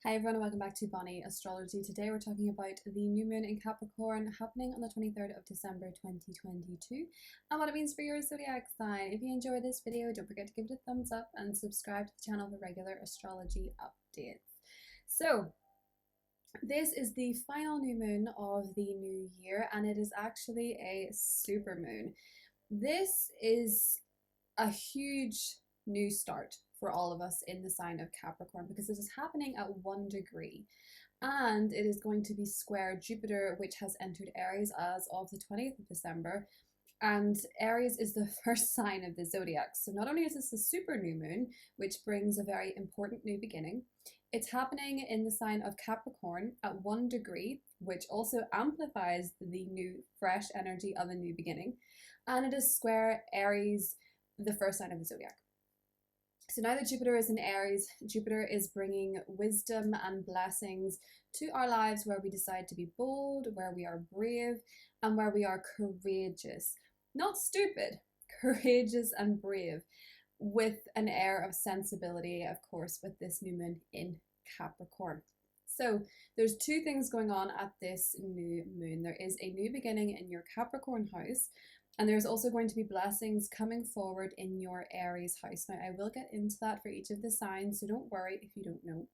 Hi everyone and welcome back to Bonnie Astrology. Today we're talking about the new moon in Capricorn happening on the 23rd of December 2022 and what it means for your zodiac sign. If you enjoyed this video, don't forget to give it a thumbs up and subscribe to the channel for regular astrology updates. So this is the final new moon of the new year and it is actually a super moon. This is a huge new start for all of us in the sign of Capricorn because it is happening at 1 degree and it is going to be square Jupiter, which has entered Aries as of the 20th of December, and Aries is the first sign of the zodiac. So not only is this a super new moon, which brings a very important new beginning, it's happening in the sign of Capricorn at 1 degree, which also amplifies the new fresh energy of a new beginning, and it is square Aries, the first sign of the zodiac. So now that Jupiter is in Aries, Jupiter is bringing wisdom and blessings to our lives where we decide to be bold, where we are brave, and where we are courageous. Not stupid, courageous and brave, with an air of sensibility, of course, with this new moon in Capricorn. So there's two things going on at this new moon. There is a new beginning in your Capricorn house, and there's also going to be blessings coming forward in your Aries house. Now, I will get into that for each of the signs, so don't worry if you don't know.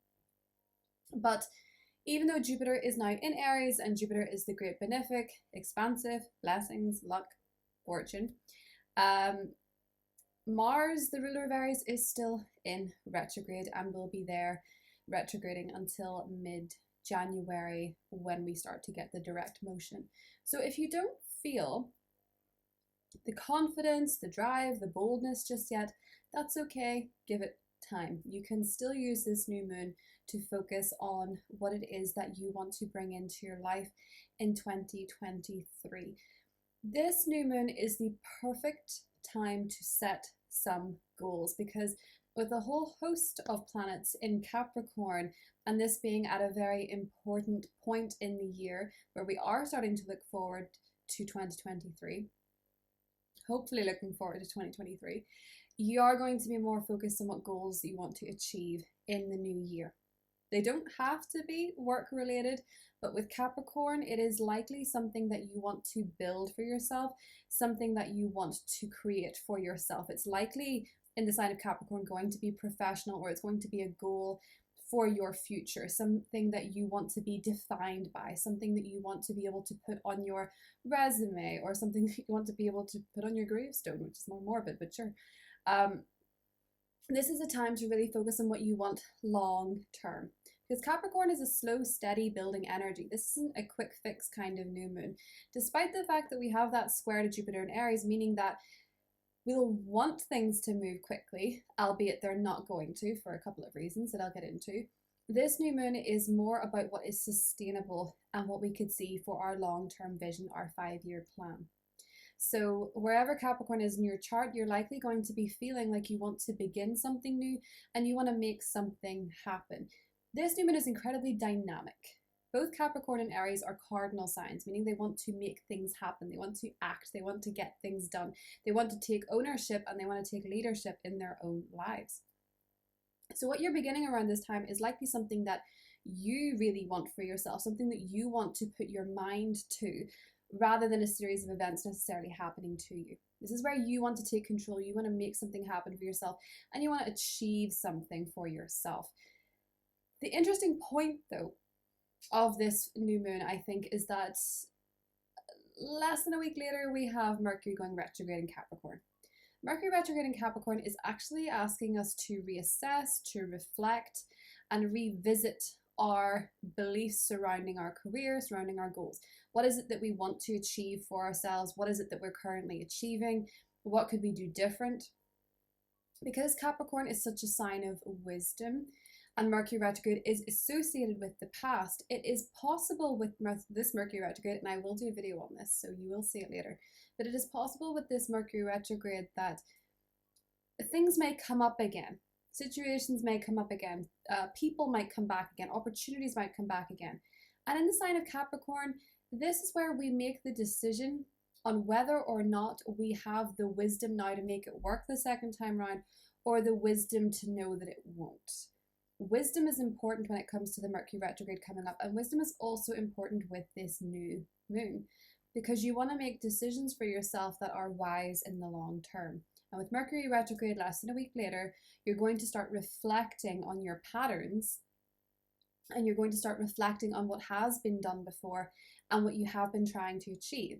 But even though Jupiter is now in Aries, and Jupiter is the great benefic, expansive, blessings, luck, fortune, Mars, the ruler of Aries, is still in retrograde and will be there retrograding until mid-January when we start to get the direct motion. So if you don't feel the confidence, the drive, the boldness just yet, that's okay. Give it time. You can still use this new moon to focus on what it is that you want to bring into your life in 2023. This new moon is the perfect time to set some goals because with a whole host of planets in Capricorn, and this being at a very important point in the year where we are starting to look forward to 2023, hopefully looking forward to 2023, you are going to be more focused on what goals you want to achieve in the new year. They don't have to be work related, but with Capricorn, it is likely something that you want to build for yourself, something that you want to create for yourself. It's likely in the sign of Capricorn going to be professional, or it's going to be a goal for your future, something that you want to be defined by, something that you want to be able to put on your resume, or something that you want to be able to put on your gravestone, which is more morbid, but sure. This is a time to really focus on what you want long term, because Capricorn is a slow, steady building energy. This isn't a quick fix kind of new moon, despite the fact that we have that square to Jupiter in Aries, meaning that we'll want things to move quickly, albeit they're not going to for a couple of reasons that I'll get into. This new moon is more about what is sustainable and what we could see for our long-term vision, our 5-year plan. So wherever Capricorn is in your chart, you're likely going to be feeling like you want to begin something new and you want to make something happen. This new moon is incredibly dynamic. Both Capricorn and Aries are cardinal signs, meaning they want to make things happen. They want to act. They want to get things done. They want to take ownership and they want to take leadership in their own lives. So what you're beginning around this time is likely something that you really want for yourself, something that you want to put your mind to, rather than a series of events necessarily happening to you. This is where you want to take control. You want to make something happen for yourself and you want to achieve something for yourself. The interesting point, though, of this new moon, I think, is that less than a week later we have Mercury going retrograde in Capricorn. Mercury retrograde in Capricorn is actually asking us to reassess, to reflect, and revisit our beliefs surrounding our career, surrounding our goals. What is it that we want to achieve for ourselves? What is it that we're currently achieving? What could we do different? Because Capricorn is such a sign of wisdom, and Mercury retrograde is associated with the past, it is possible with this Mercury retrograde, and I will do a video on this, so you will see it later, but it is possible with this Mercury retrograde that things may come up again, situations may come up again, people might come back again, opportunities might come back again. And in the sign of Capricorn, this is where we make the decision on whether or not we have the wisdom now to make it work the second time round, or the wisdom to know that it won't. Wisdom is important when it comes to the Mercury retrograde coming up, and wisdom is also important with this new moon, because you want to make decisions for yourself that are wise in the long term. And with Mercury retrograde less than a week later, you're going to start reflecting on your patterns, and you're going to start reflecting on what has been done before and what you have been trying to achieve.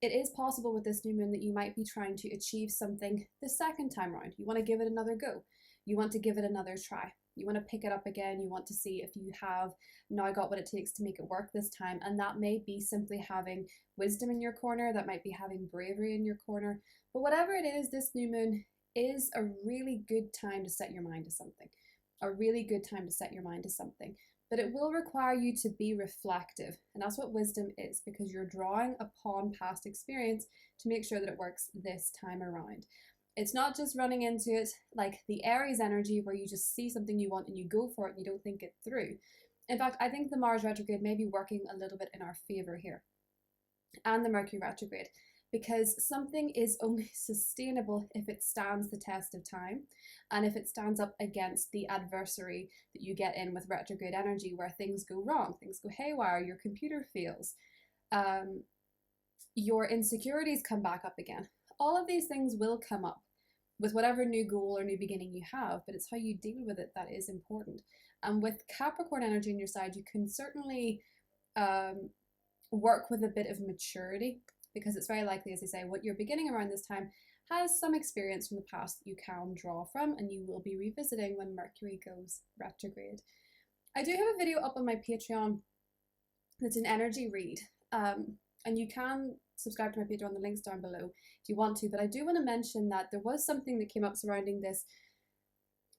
It is possible with this new moon that you might be trying to achieve something the second time around. You want to give it another go. You want to give it another try. You want to pick it up again. You want to see if you have now got what it takes to make it work this time. And that may be simply having wisdom in your corner. That might be having bravery in your corner. But whatever it is, this new moon is a really good time to set your mind to something. A really good time to set your mind to something. But it will require you to be reflective. And that's what wisdom is, because you're drawing upon past experience to make sure that it works this time around. It's not just running into it like the Aries energy where you just see something you want and you go for it and you don't think it through. In fact, I think the Mars retrograde may be working a little bit in our favor here, and the Mercury retrograde, because something is only sustainable if it stands the test of time and if it stands up against the adversary that you get in with retrograde energy, where things go wrong, things go haywire, your computer fails, your insecurities come back up again. All of these things will come up with whatever new goal or new beginning you have, but it's how you deal with it that is important. And with Capricorn energy on your side, you can certainly work with a bit of maturity, because it's very likely, as I say, what you're beginning around this time has some experience from the past that you can draw from, and you will be revisiting when Mercury goes retrograde. I do have a video up on my Patreon that's an energy read, and you can subscribe to my Patreon, the link's down below if you want to, but I do want to mention that there was something that came up surrounding this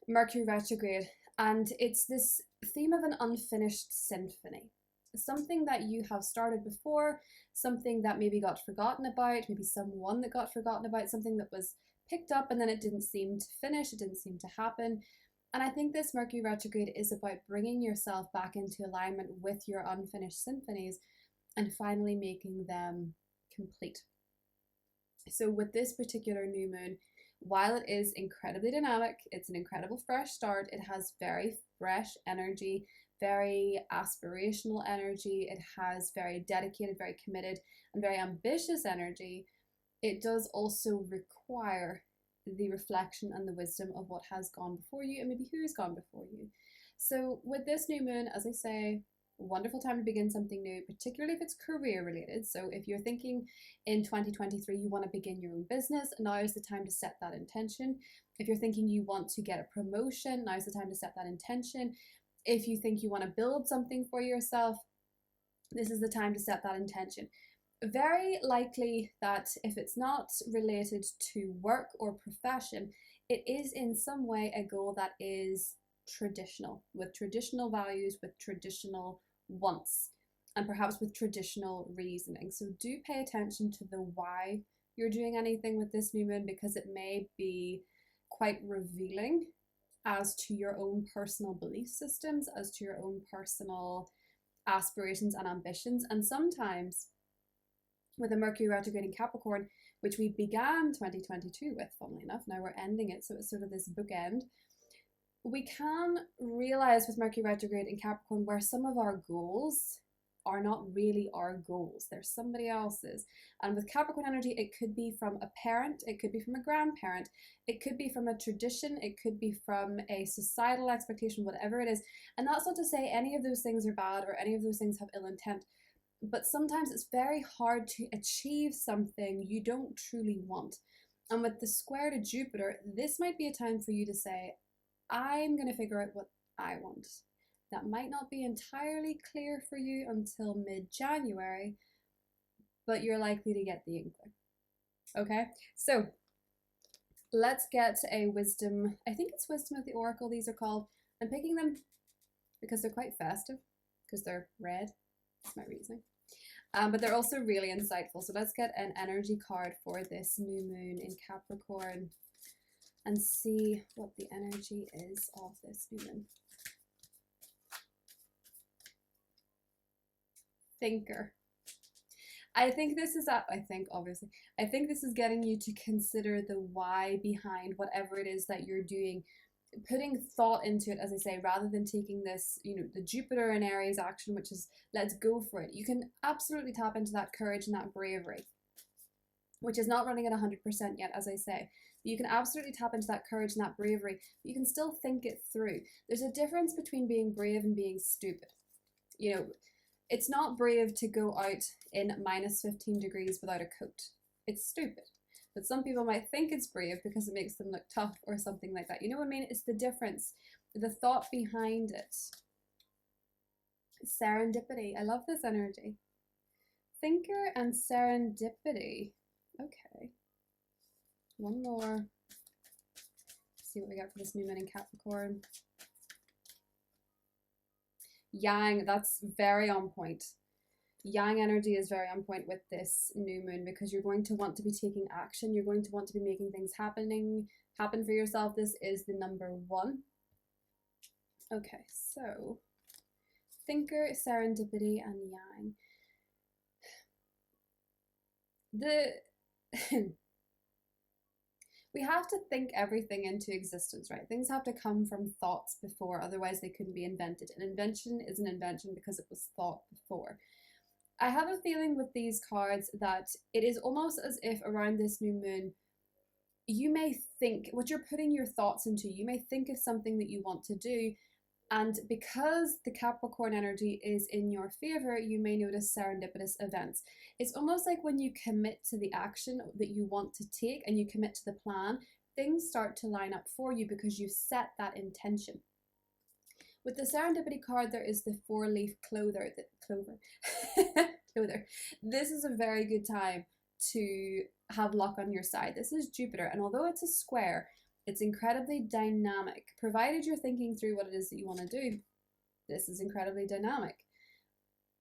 Mercury retrograde, and it's this theme of an unfinished symphony. Something that you have started before, something that maybe got forgotten about, maybe someone that got forgotten about, something that was picked up and then it didn't seem to finish, it didn't seem to happen. And I think this Mercury retrograde is about bringing yourself back into alignment with your unfinished symphonies and finally making them complete. So with this particular new moon, while it is incredibly dynamic, it's an incredible fresh start, it has very fresh energy, very aspirational energy, it has very dedicated, very committed, and very ambitious energy, it does also require the reflection and the wisdom of what has gone before you and maybe who's gone before you. So with this new moon, as I say, wonderful time to begin something new, particularly if it's career related. So if you're thinking in 2023 you want to begin your own business, now is the time to set that intention. If you're thinking you want to get a promotion, now is the time to set that intention. If you think you want to build something for yourself, this is the time to set that intention. Very likely that if it's not related to work or profession, it is in some way a goal that is traditional, with traditional values, with traditional wants, and perhaps with traditional reasoning. So do pay attention to the why you're doing anything with this new moon, because it may be quite revealing as to your own personal belief systems, as to your own personal aspirations and ambitions. And sometimes with a Mercury retrograde in Capricorn, which we began 2022 with, funnily enough, now we're ending it, so it's sort of this bookend, we can realize with Mercury retrograde in Capricorn where some of our goals are not really our goals, they're somebody else's. And with Capricorn energy, it could be from a parent, it could be from a grandparent, it could be from a tradition, it could be from a societal expectation, whatever it is. And that's not to say any of those things are bad or any of those things have ill intent, but sometimes it's very hard to achieve something you don't truly want. And with the square to Jupiter, this might be a time for you to say, I'm going to figure out what I want. That might not be entirely clear for you until mid-January, but you're likely to get the inkling. Okay, so let's get a wisdom. I think it's Wisdom of the Oracle, these are called. I'm picking them because they're quite festive, because they're red. That's my reasoning. But they're also really insightful. So let's get an energy card for this new moon in Capricorn and see what the energy is of this new moon. Thinker. I think this is getting you to consider the why behind whatever it is that you're doing putting thought into it, as I say, rather than taking this, you know, the Jupiter in Aries action, which is let's go for it. You can absolutely tap into that courage and that bravery, which is not running at 100% yet, as I say. You can absolutely tap into that courage and that bravery, but you can still think it through. There's a difference between being brave and being stupid. You know, it's not brave to go out in minus 15 degrees without a coat. It's stupid. But some people might think it's brave because it makes them look tough or something like that. You know what I mean? It's the difference, the thought behind it. Serendipity. I love this energy. Thinker and serendipity. Okay. One more. Let's see what we got for this new moon in Capricorn. Yang, that's very on point. Yang energy is very on point with this new moon because you're going to want to be taking action. You're going to want to be making things happen for yourself. This is the number 1. Okay, so thinker, serendipity, and yang. We have to think everything into existence, right? Things have to come from thoughts before, otherwise they couldn't be invented. An invention is an invention because it was thought before. I have a feeling with these cards that it is almost as if around this new moon, you may think, what you're putting your thoughts into, you may think of something that you want to do, and because the Capricorn energy is in your favor, you may notice serendipitous events. It's almost like when you commit to the action that you want to take and you commit to the plan, things start to line up for you because you've set that intention. With the serendipity card, there is the 4-leaf clover. Clover. This is a very good time to have luck on your side. This is Jupiter, and although it's a square, it's incredibly dynamic. Provided you're thinking through what it is that you want to do, this is incredibly dynamic.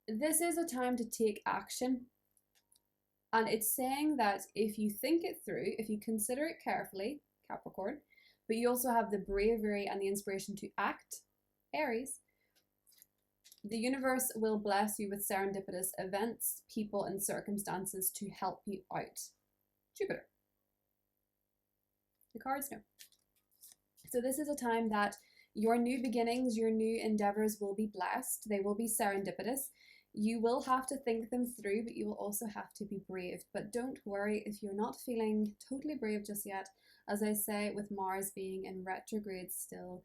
This is a time to take action. And it's saying that if you think it through, if you consider it carefully, Capricorn, but you also have the bravery and the inspiration to act, Aries, the universe will bless you with serendipitous events, people, and circumstances to help you out. Jupiter. The cards know. So this is a time that your new beginnings, your new endeavors will be blessed. They will be serendipitous. You will have to think them through, but you will also have to be brave. But don't worry if you're not feeling totally brave just yet. As I say, with Mars being in retrograde still,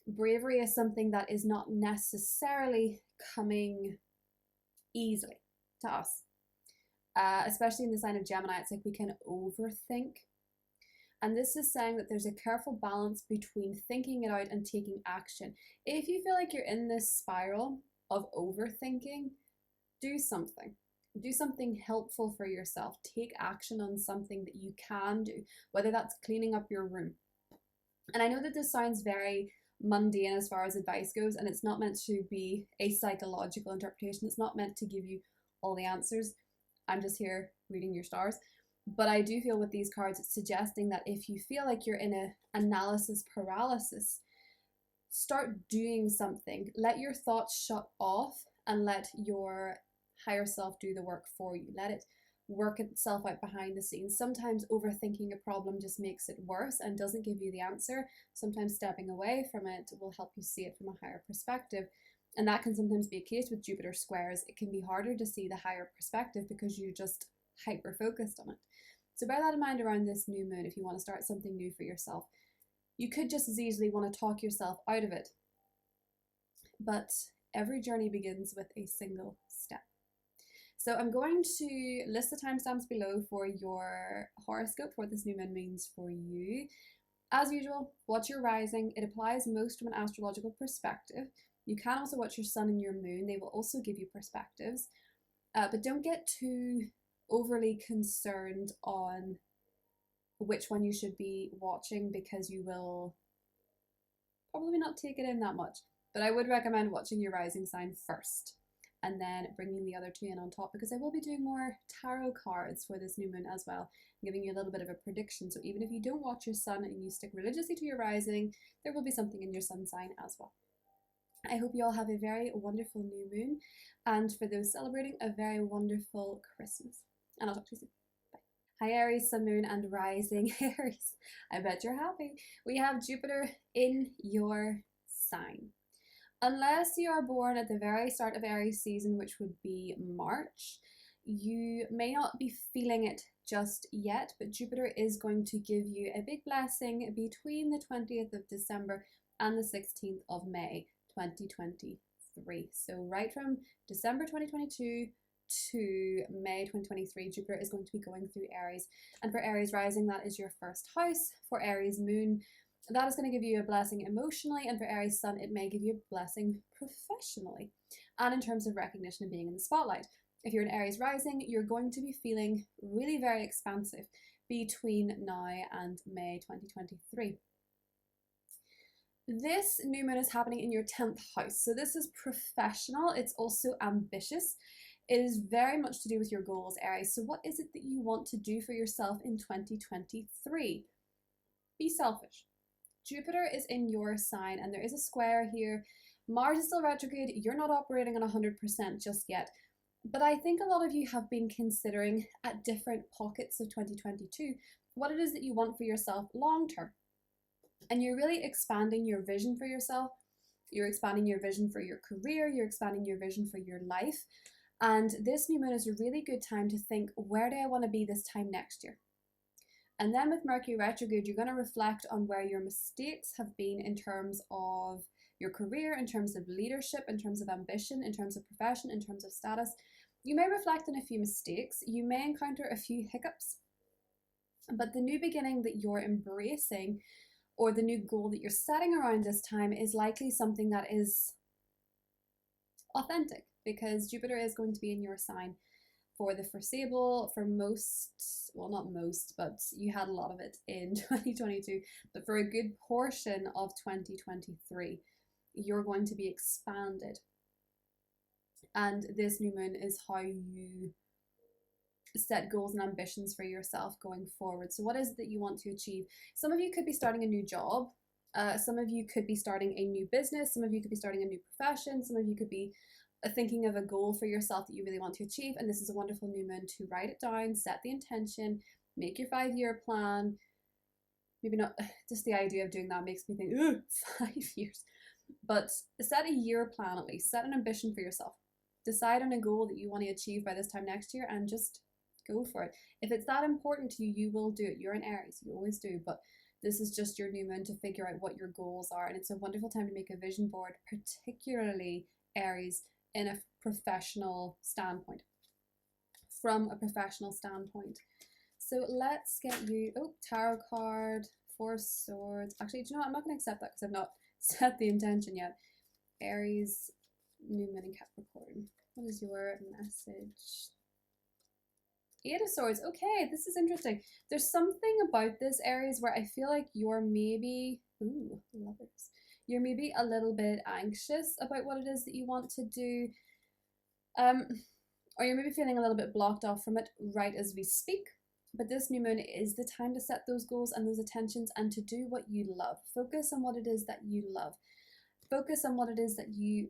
bravery is something that is not necessarily coming easily to us. Especially in the sign of Gemini, it's like we can overthink. And this is saying that there's a careful balance between thinking it out and taking action. If you feel like you're in this spiral of overthinking, do something. Do something helpful for yourself. Take action on something that you can do, whether that's cleaning up your room. And I know that this sounds very mundane as far as advice goes, and it's not meant to be a psychological interpretation. It's not meant to give you all the answers. I'm just here reading your stars. But I do feel with these cards, it's suggesting that if you feel like you're in an analysis paralysis, start doing something. Let your thoughts shut off and let your higher self do the work for you. Let it work itself out behind the scenes. Sometimes overthinking a problem just makes it worse and doesn't give you the answer. Sometimes stepping away from it will help you see it from a higher perspective. And that can sometimes be a case with Jupiter squares. It can be harder to see the higher perspective because you're just hyper focused on it. So bear that in mind around this new moon if you want to start something new for yourself. You could just as easily want to talk yourself out of it. But every journey begins with a single step. So I'm going to list the timestamps below for your horoscope, for what this new moon means for you. As usual, watch your rising. It applies most from an astrological perspective. You can also watch your sun and your moon. They will also give you perspectives. But don't get too overly concerned on which one you should be watching because you will probably not take it in that much. But I would recommend watching your rising sign first and then bringing the other two in on top, because I will be doing more tarot cards for this new moon as well, giving you a little bit of a prediction. So even if you don't watch your sun and you stick religiously to your rising, there will be something in your sun sign as well. I hope you all have a very wonderful new moon, and for those celebrating, a very wonderful Christmas. And I'll talk to you soon. Bye. Hi Aries, Sun, Moon and Rising. Aries, I bet you're happy. We have Jupiter in your sign. Unless you are born at the very start of Aries season, which would be March, you may not be feeling it just yet, but Jupiter is going to give you a big blessing between the 20th of December and the 16th of May 2023. So right from December 2022 to May 2023, Jupiter is going to be going through Aries. And for Aries rising, that is your first house. For Aries moon, that is going to give you a blessing emotionally, and for Aries sun, it may give you a blessing professionally and in terms of recognition and being in the spotlight. If you're an Aries rising, you're going to be feeling really very expansive between now and May 2023. This new moon is happening in your 10th house, so this is professional. It's also ambitious. It is very much to do with your goals, Aries. So what is it that you want to do for yourself in 2023? Be selfish. Jupiter is in your sign and there is a square here. Mars is still retrograde. You're not operating on 100% just yet. But I think a lot of you have been considering at different pockets of 2022 what it is that you want for yourself long term. And you're really expanding your vision for yourself. You're expanding your vision for your career. You're expanding your vision for your life. And this new moon is a really good time to think, where do I want to be this time next year? And then with Mercury retrograde, you're going to reflect on where your mistakes have been in terms of your career, in terms of leadership, in terms of ambition, in terms of profession, in terms of status. You may reflect on a few mistakes. You may encounter a few hiccups. But the new beginning that you're embracing, or the new goal that you're setting around this time, is likely something that is authentic, because Jupiter is going to be in your sign for the foreseeable, for most, well not most, but you had a lot of it in 2022, but for a good portion of 2023, you're going to be expanded. And this new moon is how you set goals and ambitions for yourself going forward. So what is it that you want to achieve? Some of you could be starting a new job. Some of you could be starting a new business. Some of you could be starting a new profession. Some of you could be thinking of a goal for yourself that you really want to achieve. And this is a wonderful new moon to write it down, set the intention, make your 5-year plan. Maybe not, just the idea of doing that makes me think, ugh, 5 years. But set a year plan at least. Set an ambition for yourself. Decide on a goal that you want to achieve by this time next year and just go for it. If it's that important to you, you will do it. You're an Aries, you always do. But this is just your new moon to figure out what your goals are. And it's a wonderful time to make a vision board, particularly Aries, in a professional standpoint. From a professional standpoint. So let's get you, tarot card, 4 swords. Actually, do you know what? I'm not going to accept that because I've not set the intention yet. Aries, new moon in Capricorn. What is your message? 8 of swords. Okay, this is interesting. There's something about this, Aries, where I feel like you're maybe, lovers. You're maybe a little bit anxious about what it is that you want to do. Or you're maybe feeling a little bit blocked off from it right as we speak. But this new moon is the time to set those goals and those intentions and to do what you love. Focus on what it is that you love. Focus on what it is that you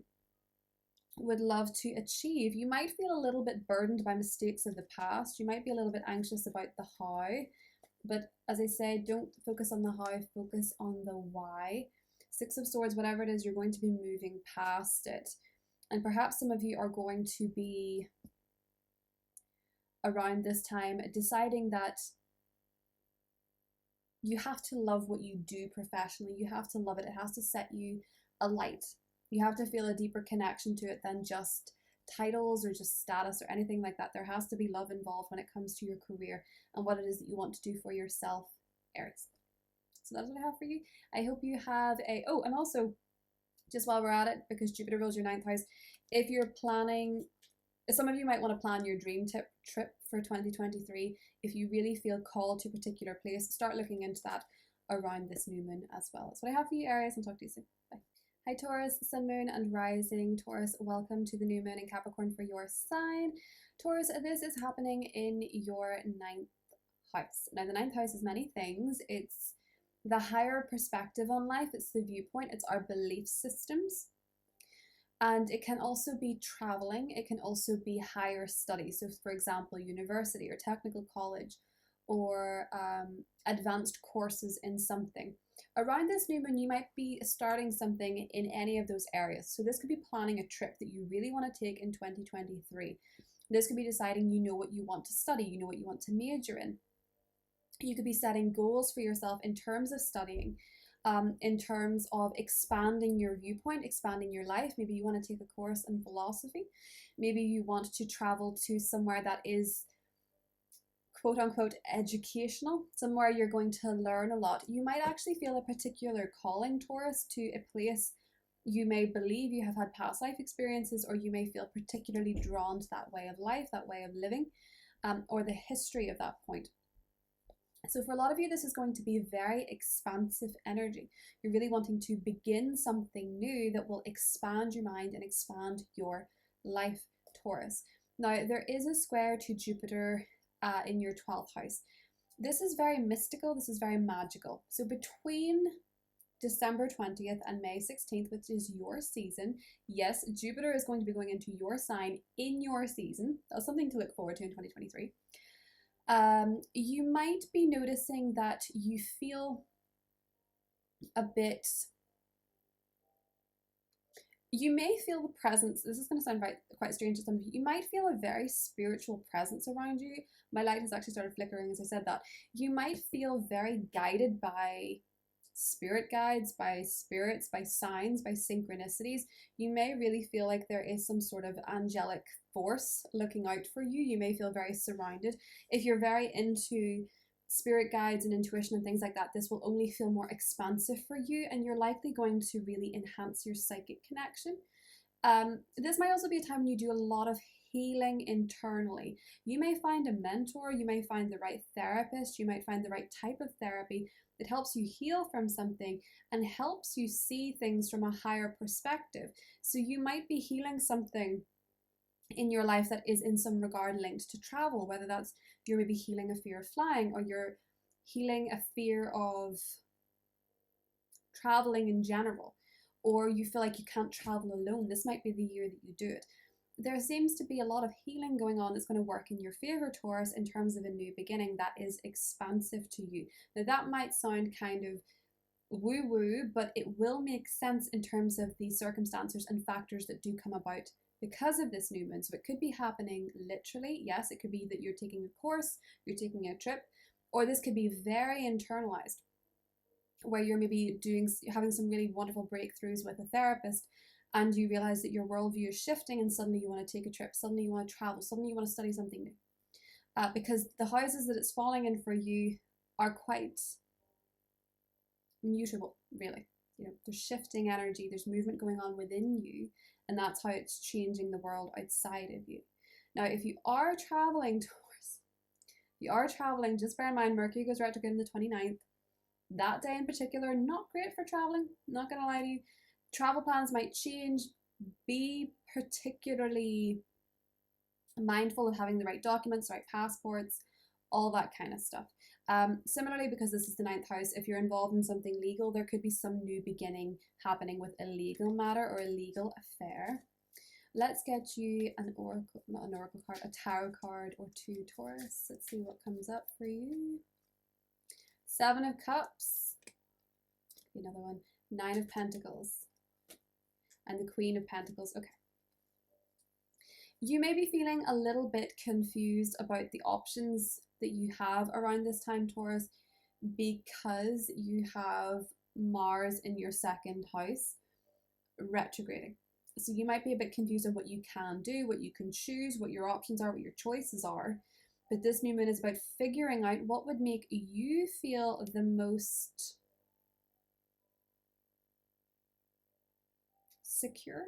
would love to achieve. You might feel a little bit burdened by mistakes of the past. You might be a little bit anxious about the how. But as I say, don't focus on the how, focus on the why. 6 of swords, whatever it is, you're going to be moving past it. And perhaps some of you are going to be around this time deciding that you have to love what you do professionally. You have to love it. It has to set you alight. You have to feel a deeper connection to it than just titles or just status or anything like that. There has to be love involved when it comes to your career and what it is that you want to do for yourself, Aries. So that's what I have for you. I hope you have and also, just while we're at it, because Jupiter rules your 9th house, if you're planning, some of you might want to plan your dream trip for 2023. If you really feel called to a particular place, start looking into that around this new moon as well. That's what I have for you, Aries, and talk to you soon. Bye. Hi Taurus, Sun, Moon and Rising. Taurus, welcome to the new moon in Capricorn for your sign. Taurus, this is happening in your 9th house. Now the 9th house is many things. It's the higher perspective on life, it's the viewpoint, it's our belief systems. And it can also be traveling, it can also be higher study. So for example, university or technical college or advanced courses in something. Around this new moon, you might be starting something in any of those areas. So this could be planning a trip that you really want to take in 2023. This could be deciding you know what you want to study, you know what you want to major in. You could be setting goals for yourself in terms of studying, in terms of expanding your viewpoint, expanding your life. Maybe you want to take a course in philosophy. Maybe you want to travel to somewhere that is quote unquote educational, somewhere you're going to learn a lot. You might actually feel a particular calling, Taurus, to a place. You may believe you have had past life experiences, or you may feel particularly drawn to that way of life, that way of living, or the history of that point. So for a lot of you, this is going to be very expansive energy. You're really wanting to begin something new that will expand your mind and expand your life, Taurus. Now, there is a square to Jupiter in your 12th house. This is very mystical. This is very magical. So between December 20th and May 16th, which is your season, yes, Jupiter is going to be going into your sign in your season. That's something to look forward to in 2023. You might be noticing that you feel a bit, you may feel the presence, this is going to sound quite strange to some of you, you might feel a very spiritual presence around you. My light has actually started flickering as I said that. You might feel very guided by spirit guides, by spirits, by signs, by synchronicities. You may really feel like there is some sort of angelic force looking out for you. You may feel very surrounded. If you're very into spirit guides and intuition and things like that, this will only feel more expansive for you, and you're likely going to really enhance your psychic connection. This might also be a time when you do a lot of healing internally. You may find a mentor, you may find the right therapist, you might find the right type of therapy that helps you heal from something and helps you see things from a higher perspective. So you might be healing something in your life that is in some regard linked to travel, whether that's you're maybe healing a fear of flying, or you're healing a fear of traveling in general, or you feel like you can't travel alone. This might be the year that you do it. There seems to be a lot of healing going on that's going to work in your favor, Taurus, in terms of a new beginning that is expansive to you. Now that might sound kind of woo-woo, but it will make sense in terms of the circumstances and factors that do come about because of this new moon. So it could be happening literally. Yes, it could be that you're taking a course, you're taking a trip, or this could be very internalized, where you're maybe having some really wonderful breakthroughs with a therapist, and you realize that your worldview is shifting, and suddenly you want to take a trip, suddenly you want to travel, suddenly you want to study something new. Because the houses that it's falling in for you are quite mutable, really. You know, there's shifting energy, there's movement going on within you, and that's how it's changing the world outside of you. Now, if you are traveling, Taurus, just bear in mind Mercury goes retrograde on the 29th. That day in particular, not great for traveling, not gonna lie to you. Travel plans might change. Be particularly mindful of having the right documents, right passports, all that kind of stuff. Similarly, because this is the 9th house, if you're involved in something legal, there could be some new beginning happening with a legal matter or a legal affair. Let's get you an oracle, not an oracle card, a tarot card or two, Taurus. Let's see what comes up for you. 7 of Cups, another one, 9 of Pentacles, and the Queen of Pentacles. Okay. You may be feeling a little bit confused about the options that you have around this time, Taurus, because you have Mars in your 2nd house retrograding. So you might be a bit confused on what you can do, what you can choose, what your options are, what your choices are. But this new moon is about figuring out what would make you feel the most secure.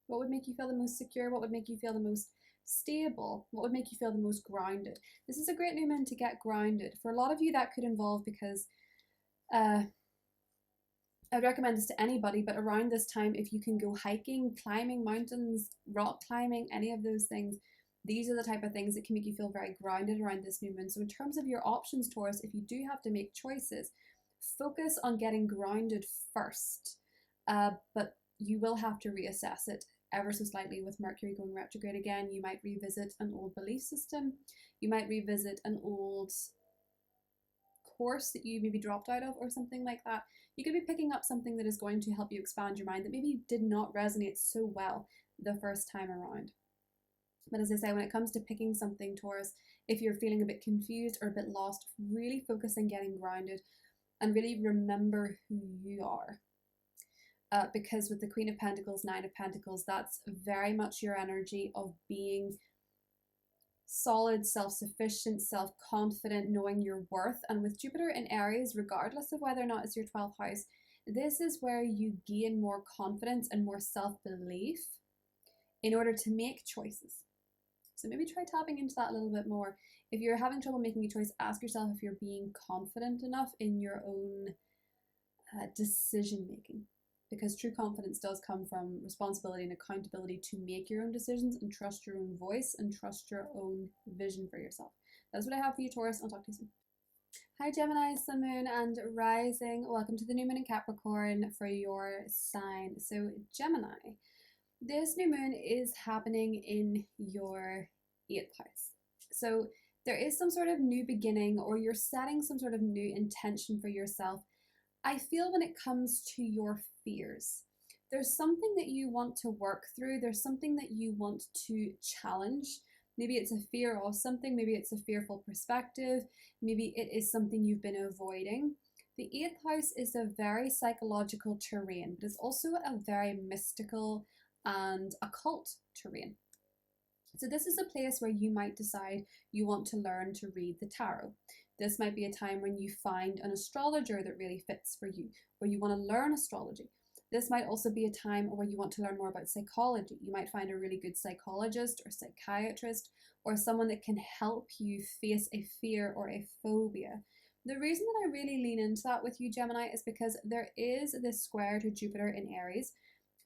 What would make you feel the most secure? What would make you feel the most stable? What would make you feel the most grounded? This is a great new moon to get grounded. For a lot of you, that could involve, because I would recommend this to anybody, but around this time, if you can go hiking, climbing mountains, rock climbing, any of those things, these are the type of things that can make you feel very grounded around this new moon. So in terms of your options, Taurus, if you do have to make choices, focus on getting grounded first. But you will have to reassess it ever so slightly with Mercury going retrograde again. You might revisit an old belief system. You might revisit an old course that you maybe dropped out of or something like that. You could be picking up something that is going to help you expand your mind that maybe did not resonate so well the first time around. But as I say, when it comes to picking something, Taurus, if you're feeling a bit confused or a bit lost, really focus on getting grounded and really remember who you are. Because with the Queen of Pentacles, Nine of Pentacles, that's very much your energy of being solid, self-sufficient, self-confident, knowing your worth. And with Jupiter in Aries, regardless of whether or not it's your 12th house, this is where you gain more confidence and more self-belief in order to make choices. So maybe try tapping into that a little bit more. If you're having trouble making a choice, ask yourself if you're being confident enough in your own decision making. Because true confidence does come from responsibility and accountability to make your own decisions and trust your own voice and trust your own vision for yourself. That's what I have for you, Taurus. I'll talk to you soon. Hi Gemini, Sun, Moon and Rising. Welcome to the new moon in Capricorn for your sign. So Gemini, this new moon is happening in your 8th house. So there is some sort of new beginning, or you're setting some sort of new intention for yourself. I feel when it comes to your fears, there's something that you want to work through. There's something that you want to challenge. Maybe it's a fear of something. Maybe it's a fearful perspective. Maybe it is something you've been avoiding. The 8th house is a very psychological terrain, but it's also a very mystical and occult terrain. So this is a place where you might decide you want to learn to read the tarot. This might be a time when you find an astrologer that really fits for you, where you want to learn astrology. This might also be a time where you want to learn more about psychology. You might find a really good psychologist or psychiatrist or someone that can help you face a fear or a phobia. The reason that I really lean into that with you, Gemini, is because there is this square to Jupiter in Aries,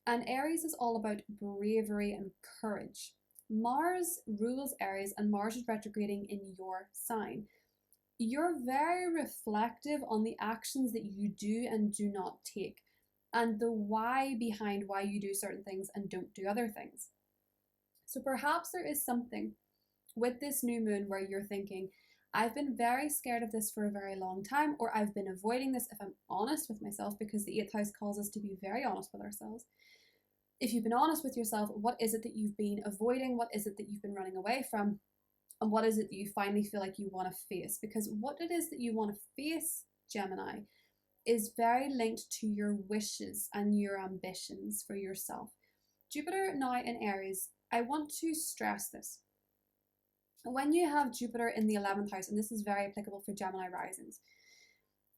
and Aries is all about bravery and courage. Mars rules Aries and Mars is retrograding in your sign. You're very reflective on the actions that you do and do not take, and the why behind why you do certain things and don't do other things. So perhaps there is something with this new moon where you're thinking, I've been very scared of this for a very long time, or I've been avoiding this, if I'm honest with myself, because the 8th house calls us to be very honest with ourselves. If you've been honest with yourself, what is it that you've been avoiding? What is it that you've been running away from? And what is it that you finally feel like you want to face? Because what it is that you want to face, Gemini, is very linked to your wishes and your ambitions for yourself. Jupiter now in Aries, I want to stress this. When you have Jupiter in the 11th house, and this is very applicable for Gemini risings,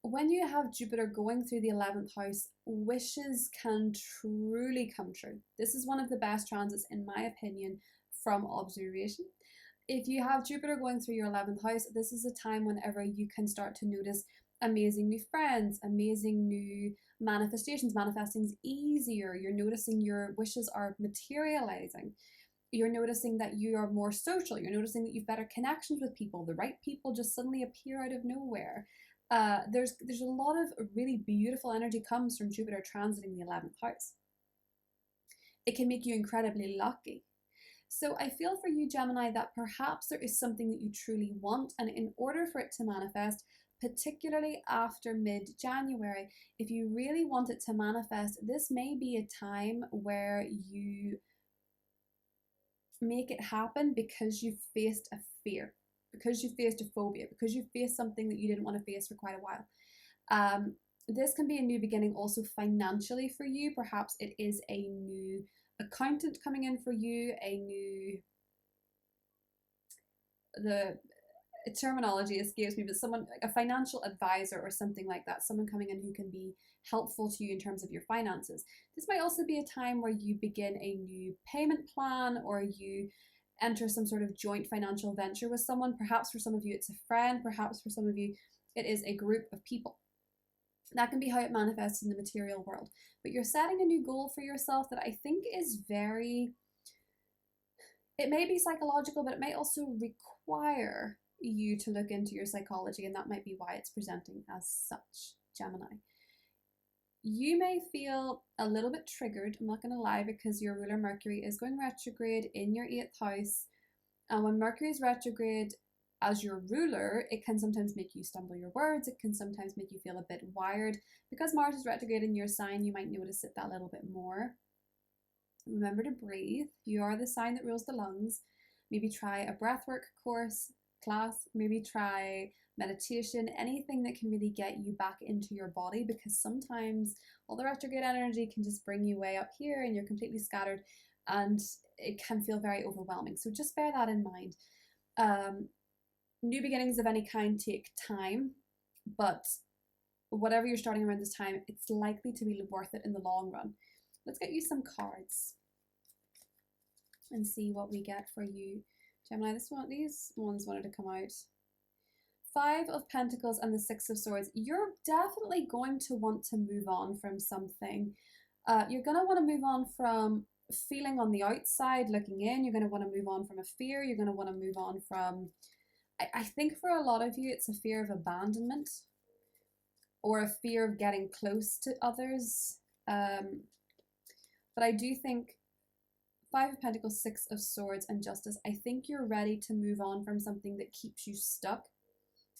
when you have Jupiter going through the 11th house, wishes can truly come true. This is one of the best transits, in my opinion, from observation. If you have Jupiter going through your 11th house, this is a time whenever you can start to notice amazing new friends, amazing new manifestations. Manifesting's easier. You're noticing your wishes are materializing. You're noticing that you are more social. You're noticing that you've better connections with people. The right people just suddenly appear out of nowhere. There's a lot of really beautiful energy comes from Jupiter transiting the 11th house. It can make you incredibly lucky. So I feel for you, Gemini, that perhaps there is something that you truly want, and in order for it to manifest, particularly after mid-January, if you really want it to manifest, this may be a time where you make it happen because you faced a fear, because you faced a phobia, because you faced something that you didn't want to face for quite a while. This can be a new beginning also financially for you. Perhaps it is a new accountant coming in for you, the terminology escapes me, but someone like a financial advisor or something like that, someone coming in who can be helpful to you in terms of your finances. This might also be a time where you begin a new payment plan, or you enter some sort of joint financial venture with someone. Perhaps for some of you it's a friend, perhaps for some of you it is a group of people. That can be how it manifests in the material world. But you're setting a new goal for yourself that I think is it may be psychological, but it may also require you to look into your psychology, and that might be why it's presenting as such, Gemini. You may feel a little bit triggered, I'm not going to lie, because your ruler Mercury is going retrograde in your 8th house. And when Mercury is retrograde, as your ruler, it can sometimes make you stumble your words. It can sometimes make you feel a bit wired. Because Mars is retrograde in your sign, you might notice it that little bit more. Remember to breathe. You are the sign that rules the lungs. Maybe try a breathwork class. Maybe try meditation, anything that can really get you back into your body, because sometimes all the retrograde energy can just bring you way up here and you're completely scattered, and it can feel very overwhelming. So just bear that in mind. New beginnings of any kind take time, but whatever you're starting around this time, it's likely to be worth it in the long run. Let's get you some cards and see what we get for you, Gemini. These ones wanted to come out. 5 of Pentacles and the 6 of Swords. You're definitely going to want to move on from something. You're going to want to move on from feeling on the outside, looking in. You're going to want to move on from a fear. You're going to want to move on from, I think for a lot of you, it's a fear of abandonment or a fear of getting close to others. But I do think 5 of Pentacles, 6 of Swords, and Justice, I think you're ready to move on from something that keeps you stuck,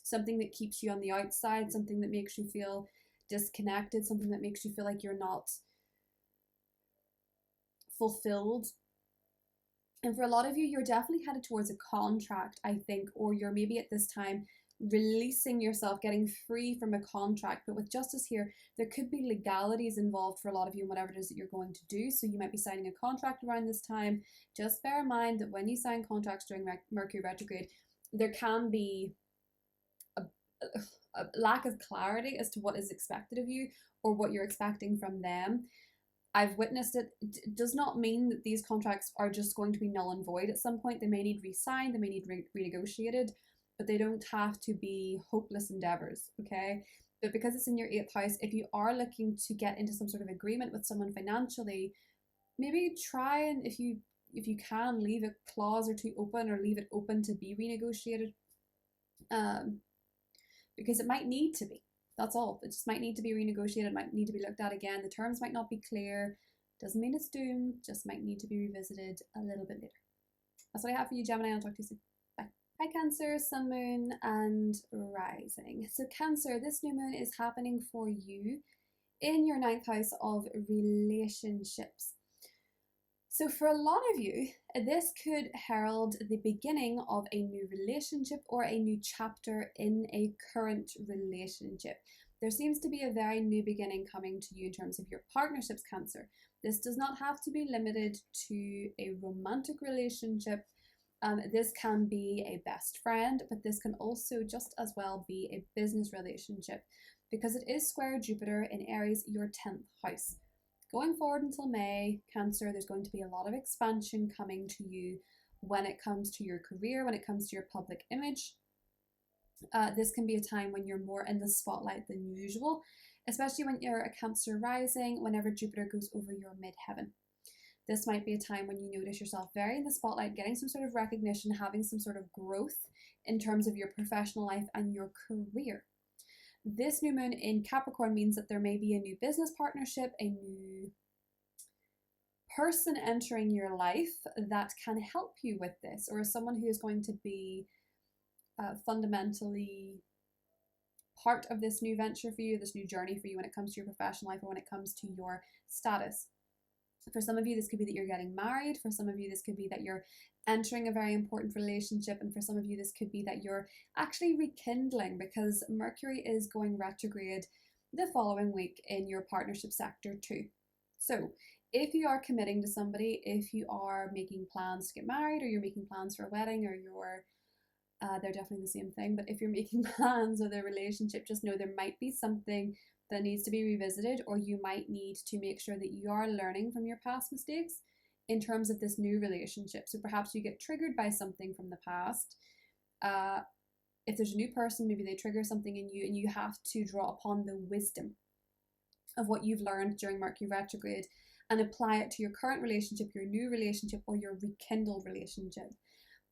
something that keeps you on the outside, something that makes you feel disconnected, something that makes you feel like you're not fulfilled. And for a lot of you, you're definitely headed towards a contract, I think, or you're maybe at this time releasing yourself, getting free from a contract. But with Justice here, there could be legalities involved for a lot of you in whatever it is that you're going to do. So you might be signing a contract around this time. Just bear in mind that when you sign contracts during Mercury retrograde, there can be a lack of clarity as to what is expected of you or what you're expecting from them. I've witnessed it. It does not mean that these contracts are just going to be null and void at some point. They may need re-signed, they may need renegotiated, but they don't have to be hopeless endeavors, okay? But because it's in your 8th house, if you are looking to get into some sort of agreement with someone financially, maybe try and, if you can, leave a clause or two open, or leave it open to be renegotiated, because it might need to be. That's all. It just might need to be renegotiated, might need to be looked at again. The terms might not be clear. Doesn't mean it's doomed, just might need to be revisited a little bit later. That's what I have for you, Gemini. I'll talk to you soon. Bye. Hi Cancer, Sun, Moon and Rising. So Cancer, this new moon is happening for you in your 9th house of relationships. So for a lot of you, this could herald the beginning of a new relationship or a new chapter in a current relationship. There seems to be a very new beginning coming to you in terms of your partnerships, Cancer. This does not have to be limited to a romantic relationship. This can be a best friend, but this can also just as well be a business relationship, because it is square Jupiter in Aries, your 10th house. Going forward until May, Cancer, there's going to be a lot of expansion coming to you when it comes to your career, when it comes to your public image. This can be a time when you're more in the spotlight than usual, especially when you're a Cancer rising, whenever Jupiter goes over your midheaven. This might be a time when you notice yourself very in the spotlight, getting some sort of recognition, having some sort of growth in terms of your professional life and your career. This new moon in Capricorn means that there may be a new business partnership, a new person entering your life that can help you with this, or someone who is going to be fundamentally part of this new venture for you, this new journey for you when it comes to your professional life or when it comes to your status. For some of you, this could be that you're getting married. For some of you, this could be that you're entering a very important relationship. And for some of you, this could be that you're actually rekindling, because Mercury is going retrograde the following week in your partnership sector too. So if you are committing to somebody, if you are making plans to get married, or you're making plans for a wedding, or you're they're definitely the same thing, but if you're making plans with a relationship, just know there might be something that needs to be revisited, or you might need to make sure that you are learning from your past mistakes in terms of this new relationship. So perhaps you get triggered by something from the past. If there's a new person, maybe they trigger something in you, and you have to draw upon the wisdom of what you've learned during Mercury retrograde and apply it to your current relationship, your new relationship, or your rekindled relationship.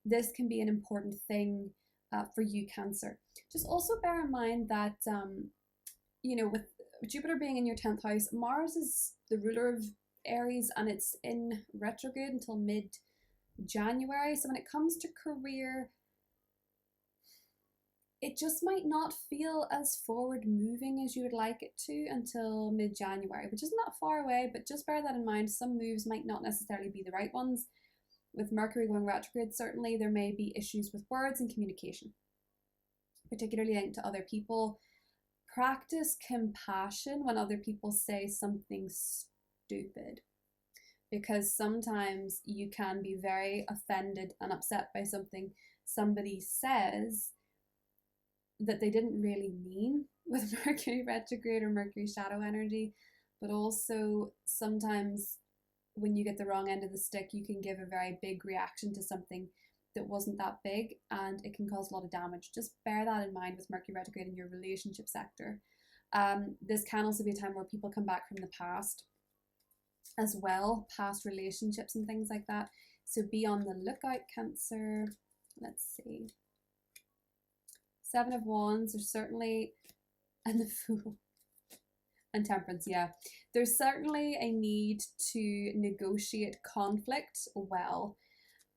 This can be an important thing for you, Cancer. Just also bear in mind that, you know, with Jupiter being in your 10th house, Mars is the ruler of Aries, and it's in retrograde until mid-January. So when it comes to career, it just might not feel as forward moving as you would like it to until mid-January, which isn't that far away, but just bear that in mind. Some moves might not necessarily be the right ones. With Mercury going retrograde, certainly there may be issues with words and communication, particularly linked to other people. Practice compassion when other people say something stupid, because sometimes you can be very offended and upset by something somebody says that they didn't really mean with Mercury retrograde or Mercury shadow energy. But also sometimes when you get the wrong end of the stick, you can give a very big reaction to something that wasn't that big, and it can cause a lot of damage. Just bear that in mind with Mercury retrograde in your relationship sector. This can also be a time where people come back from the past as well, past relationships and things like that. So be on the lookout, Cancer. Let's see. Seven of Wands, there's certainly, and the Fool, and Temperance, yeah. There's certainly a need to negotiate conflict well.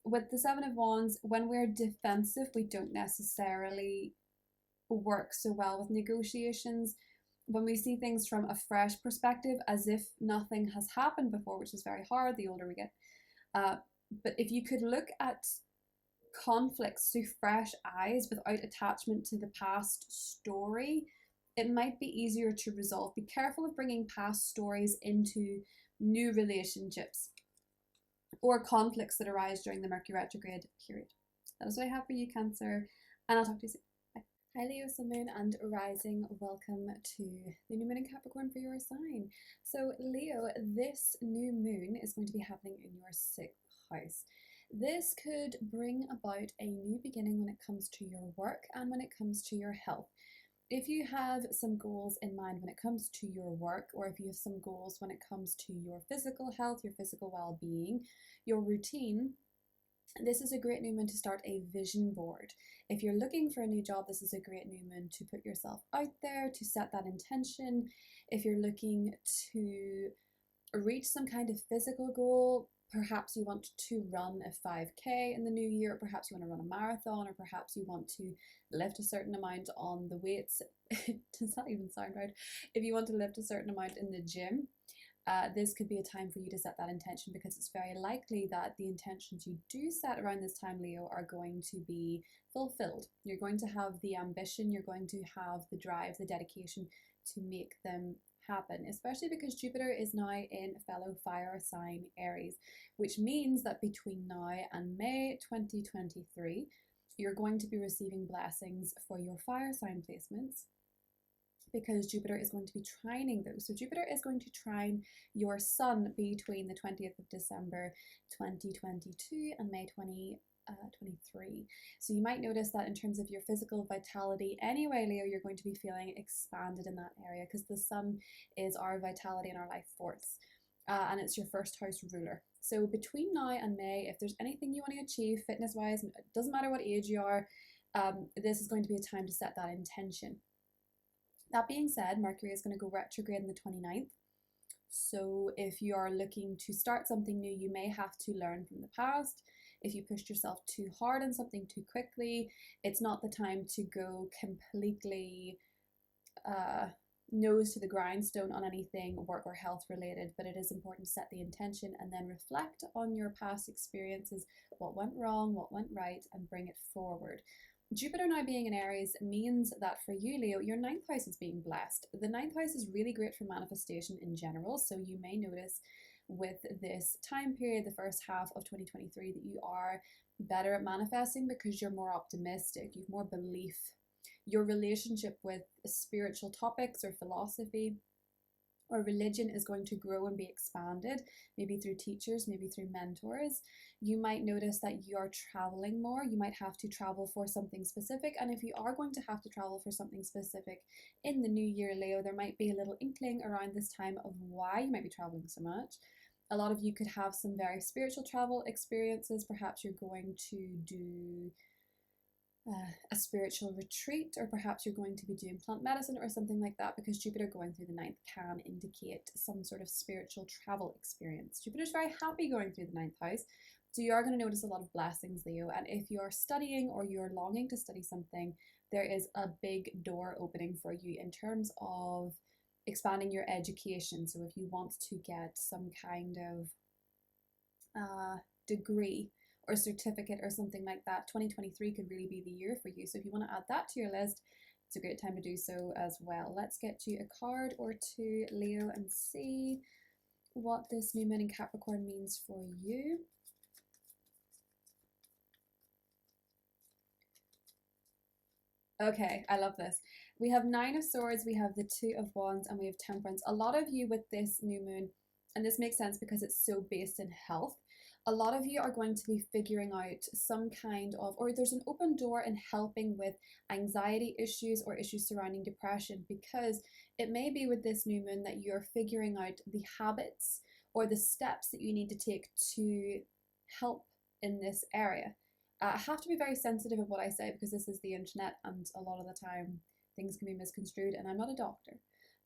With the Seven of Wands, when we're defensive, we don't necessarily work so well with negotiations. When we see things from a fresh perspective, as if nothing has happened before, which is very hard the older we get. But if you could look at conflicts through fresh eyes without attachment to the past story, it might be easier to resolve. Be careful of bringing past stories into new relationships or conflicts that arise during the Mercury retrograde period. That is what I have for you, Cancer, and I'll talk to you soon. Bye. Hi Leo, Sun, Moon and Rising. Welcome to the new moon in Capricorn for your sign. So Leo, this new moon is going to be happening in your 6th house. This could bring about a new beginning when it comes to your work and when it comes to your health. If you have some goals in mind when it comes to your work, or if you have some goals when it comes to your physical health, your physical well-being, your routine, this is a great new moon to start a vision board. If you're looking for a new job, this is a great new moon to put yourself out there, to set that intention. If you're looking to reach some kind of physical goal, perhaps you want to run a 5K in the new year, perhaps you want to run a marathon, or perhaps you want to lift a certain amount on the weights. Does that even sound right? If you want to lift a certain amount in the gym, this could be a time for you to set that intention, because it's very likely that the intentions you do set around this time, Leo, are going to be fulfilled. You're going to have the ambition, you're going to have the drive, the dedication to make them happen, especially because Jupiter is now in fellow fire sign Aries, which means that between now and May 2023, you're going to be receiving blessings for your fire sign placements, because Jupiter is going to be trining those. So Jupiter is going to trine your Sun between the 20th of December 2022 and May 2023. So you might notice that in terms of your physical vitality anyway, Leo, you're going to be feeling expanded in that area, because the Sun is our vitality and our life force, and it's your first house ruler. So between now and May, if there's anything you want to achieve fitness wise, it doesn't matter what age you are, this is going to be a time to set that intention. That being said, Mercury is going to go retrograde on the 29th. So if you are looking to start something new, you may have to learn from the past. If you pushed yourself too hard on something too quickly, it's not the time to go completely nose to the grindstone on anything work or health related, but it is important to set the intention and then reflect on your past experiences, what went wrong, what went right, and bring it forward. Jupiter now being in Aries means that for you, Leo, your 9th house is being blessed. The 9th house is really great for manifestation in general, so you may notice with this time period, the first half of 2023, that you are better at manifesting because you're more optimistic, you've more belief. Your relationship with spiritual topics or philosophy or religion is going to grow and be expanded, maybe through teachers, maybe through mentors. You might notice that you are traveling more. You might have to travel for something specific. And if you are going to have to travel for something specific in the new year, Leo, there might be a little inkling around this time of why you might be traveling so much. A lot of you could have some very spiritual travel experiences. Perhaps you're going to do a spiritual retreat, or perhaps you're going to be doing plant medicine or something like that, because Jupiter going through the 9th can indicate some sort of spiritual travel experience. Jupiter's very happy going through the 9th house, so you are going to notice a lot of blessings, Leo. And if you're studying or you're longing to study something, there is a big door opening for you in terms of expanding your education. So if you want to get some kind of degree or certificate or something like that, 2023 could really be the year for you. So if you want to add that to your list, it's a great time to do so as well. Let's get you a card or two, Leo, and see what this new moon in Capricorn means for you. Okay, I love this. We have Nine of Swords, we have the Two of Wands, and we have Temperance. A lot of you with this new moon, and this makes sense because it's so based in health, a lot of you are going to be figuring out some kind of, or there's an open door in helping with anxiety issues or issues surrounding depression, because it may be with this new moon that you're figuring out the habits or the steps that you need to take to help in this area. I have to be very sensitive of what I say because this is the internet and a lot of the time things can be misconstrued, and I'm not a doctor.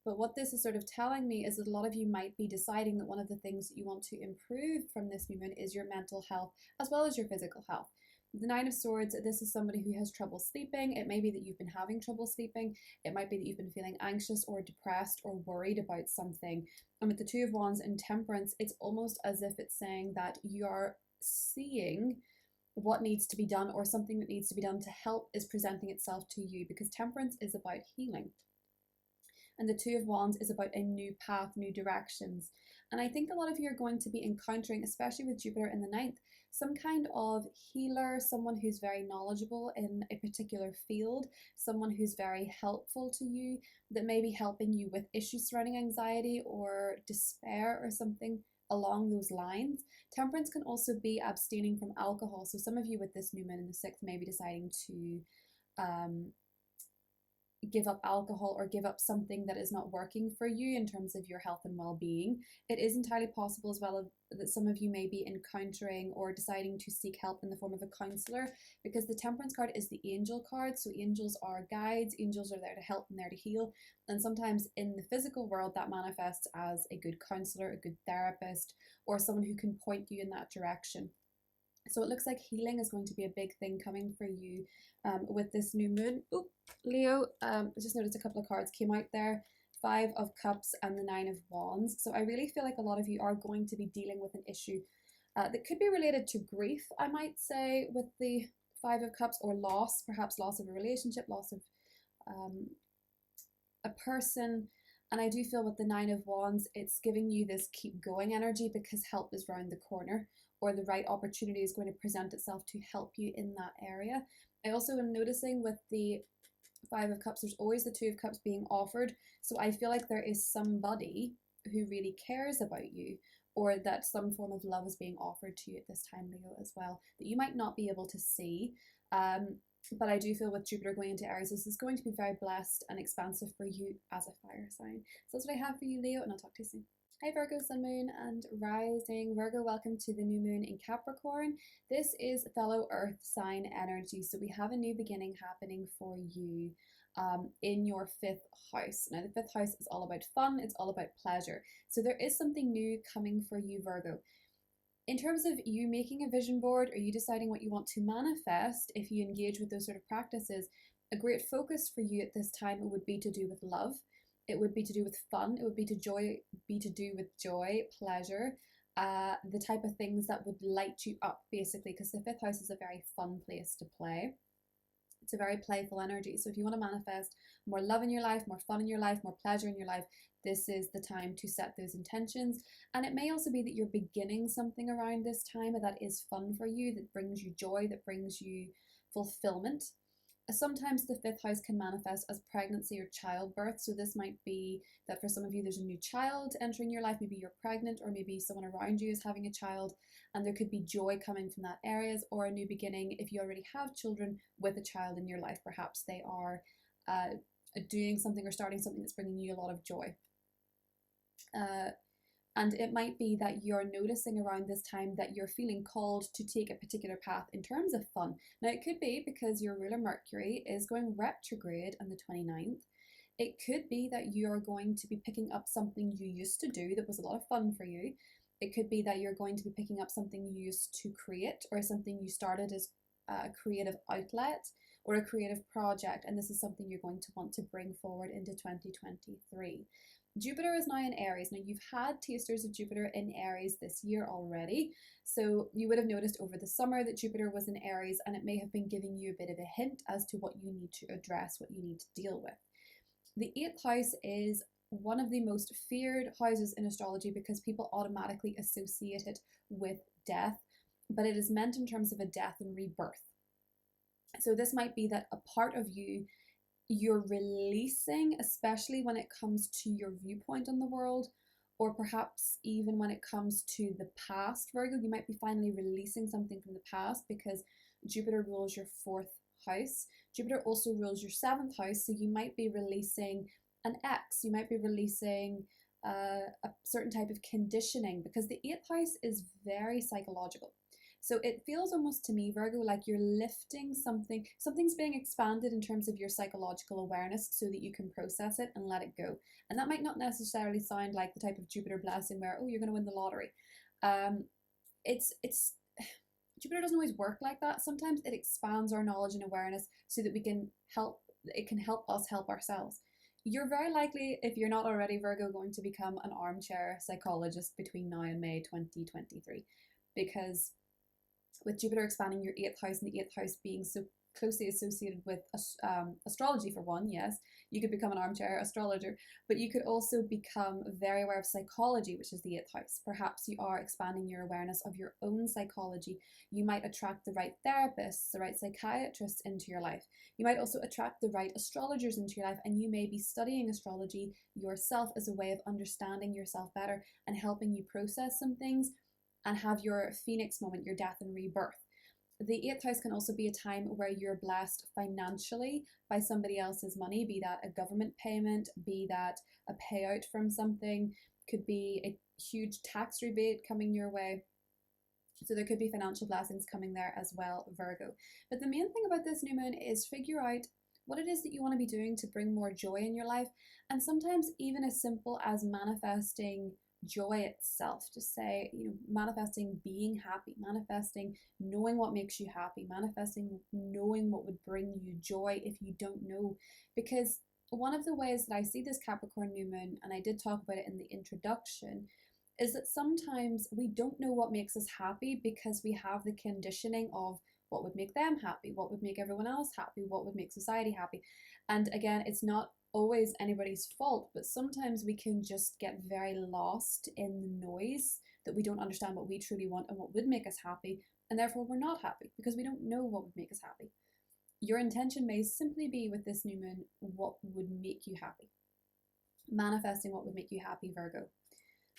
But what this is sort of telling me is that a lot of you might be deciding that one of the things that you want to improve from this new moon is your mental health as well as your physical health. The Nine of Swords, this is somebody who has trouble sleeping. It may be that you've been having trouble sleeping. It might be that you've been feeling anxious or depressed or worried about something. And with the Two of Wands and Temperance, it's almost as if it's saying that you are seeing what needs to be done, or something that needs to be done to help is presenting itself to you, because Temperance is about healing. And the Two of Wands is about a new path, new directions. And I think a lot of you are going to be encountering, especially with Jupiter in the ninth, some kind of healer, someone who's very knowledgeable in a particular field, someone who's very helpful to you, that may be helping you with issues surrounding anxiety or despair or something along those lines. Temperance can also be abstaining from alcohol. So some of you with this new moon in the 6th may be deciding to give up alcohol or give up something that is not working for you in terms of your health and well-being. It is entirely possible as well that some of you may be encountering or deciding to seek help in the form of a counselor, because the Temperance card is the angel card. So angels are guides, angels are there to help and there to heal. And sometimes in the physical world that manifests as a good counselor, a good therapist, or someone who can point you in that direction. So it looks like healing is going to be a big thing coming for you with this new moon. Oop, Leo, I just noticed a couple of cards came out there. 5 of Cups and the 9 of Wands. So I really feel like a lot of you are going to be dealing with an issue that could be related to grief, I might say, with the 5 of Cups, or loss, perhaps loss of a relationship, loss of a person. And I do feel with the 9 of Wands, it's giving you this keep going energy because help is round the corner, or the right opportunity is going to present itself to help you in that area. I also am noticing with the 5 of Cups, there's always the 2 of Cups being offered. So I feel like there is somebody who really cares about you, or that some form of love is being offered to you at this time, Leo, as well, that you might not be able to see. But I do feel with Jupiter going into Aries, this is going to be very blessed and expansive for you as a fire sign. So that's what I have for you, Leo, and I'll talk to you soon. Hi Virgo, Sun, Moon and Rising. Virgo, welcome to the new moon in Capricorn. This is fellow earth sign energy. So we have a new beginning happening for you in your 5th house. Now the 5th house is all about fun, it's all about pleasure. So there is something new coming for you, Virgo. In terms of you making a vision board, or you deciding what you want to manifest, if you engage with those sort of practices, a great focus for you at this time would be to do with love. It would be to do with fun. It would be to do with joy, pleasure, the type of things that would light you up, basically, because the 5th house is a very fun place to play. It's a very playful energy. So if you want to manifest more love in your life, more fun in your life, more pleasure in your life, this is the time to set those intentions. And it may also be that you're beginning something around this time that is fun for you, that brings you joy, that brings you fulfillment. Sometimes the 5th house can manifest as pregnancy or childbirth. So this might be that for some of you, there's a new child entering your life. Maybe you're pregnant, or maybe someone around you is having a child, and there could be joy coming from that areas, or a new beginning if you already have children with a child in your life. Perhaps they are doing something or starting something that's bringing you a lot of joy. And it might be that you're noticing around this time that you're feeling called to take a particular path in terms of fun. Now, it could be because your ruler Mercury is going retrograde on the 29th. It could be that you're going to be picking up something you used to do that was a lot of fun for you. It could be that you're going to be picking up something you used to create, or something you started as a creative outlet, or a creative project, and this is something you're going to want to bring forward into 2023. Jupiter is now in Aries. Now, you've had tasters of Jupiter in Aries this year already, so you would have noticed over the summer that Jupiter was in Aries, and it may have been giving you a bit of a hint as to what you need to address, what you need to deal with. The 8th house is one of the most feared houses in astrology because people automatically associate it with death, but it is meant in terms of a death and rebirth. So this might be that a part of you're releasing, especially when it comes to your viewpoint on the world, or perhaps even when it comes to the past, Virgo. You might be finally releasing something from the past because Jupiter rules your 4th house. Jupiter also rules your 7th house, so you might be releasing an ex, you might be releasing a certain type of conditioning, because the 8th house is very psychological. So it feels almost to me, Virgo, like you're lifting something, something's being expanded in terms of your psychological awareness so that you can process it and let it go. And that might not necessarily sound like the type of Jupiter blessing where, oh, you're going to win the lottery. It's Jupiter doesn't always work like that. Sometimes it expands our knowledge and awareness so that it can help us help ourselves. You're very likely, if you're not already, Virgo, going to become an armchair psychologist between now and May 2023, because with Jupiter expanding your 8th house and the 8th house being so closely associated with astrology, for one, yes, you could become an armchair astrologer, but you could also become very aware of psychology, which is the 8th house. Perhaps you are expanding your awareness of your own psychology. You might attract the right therapists, the right psychiatrists into your life. You might also attract the right astrologers into your life, and you may be studying astrology yourself as a way of understanding yourself better and helping you process some things and have your phoenix moment, your death and rebirth. The 8th house can also be a time where you're blessed financially by somebody else's money, be that a government payment, be that a payout from something, could be a huge tax rebate coming your way. So there could be financial blessings coming there as well, Virgo. But the main thing about this new moon is figure out what it is that you want to be doing to bring more joy in your life. And sometimes even as simple as manifesting joy itself. Just say, manifesting being happy, manifesting knowing what makes you happy, manifesting knowing what would bring you joy if you don't know. Because one of the ways that I see this Capricorn new moon, and I did talk about it in the introduction, is that sometimes we don't know what makes us happy because we have the conditioning of what would make them happy, what would make everyone else happy, what would make society happy. And again, it's not always anybody's fault, but sometimes we can just get very lost in the noise that we don't understand what we truly want and what would make us happy, and therefore we're not happy because we don't know what would make us happy. Your intention may simply be with this new moon what would make you happy. Manifesting what would make you happy, Virgo.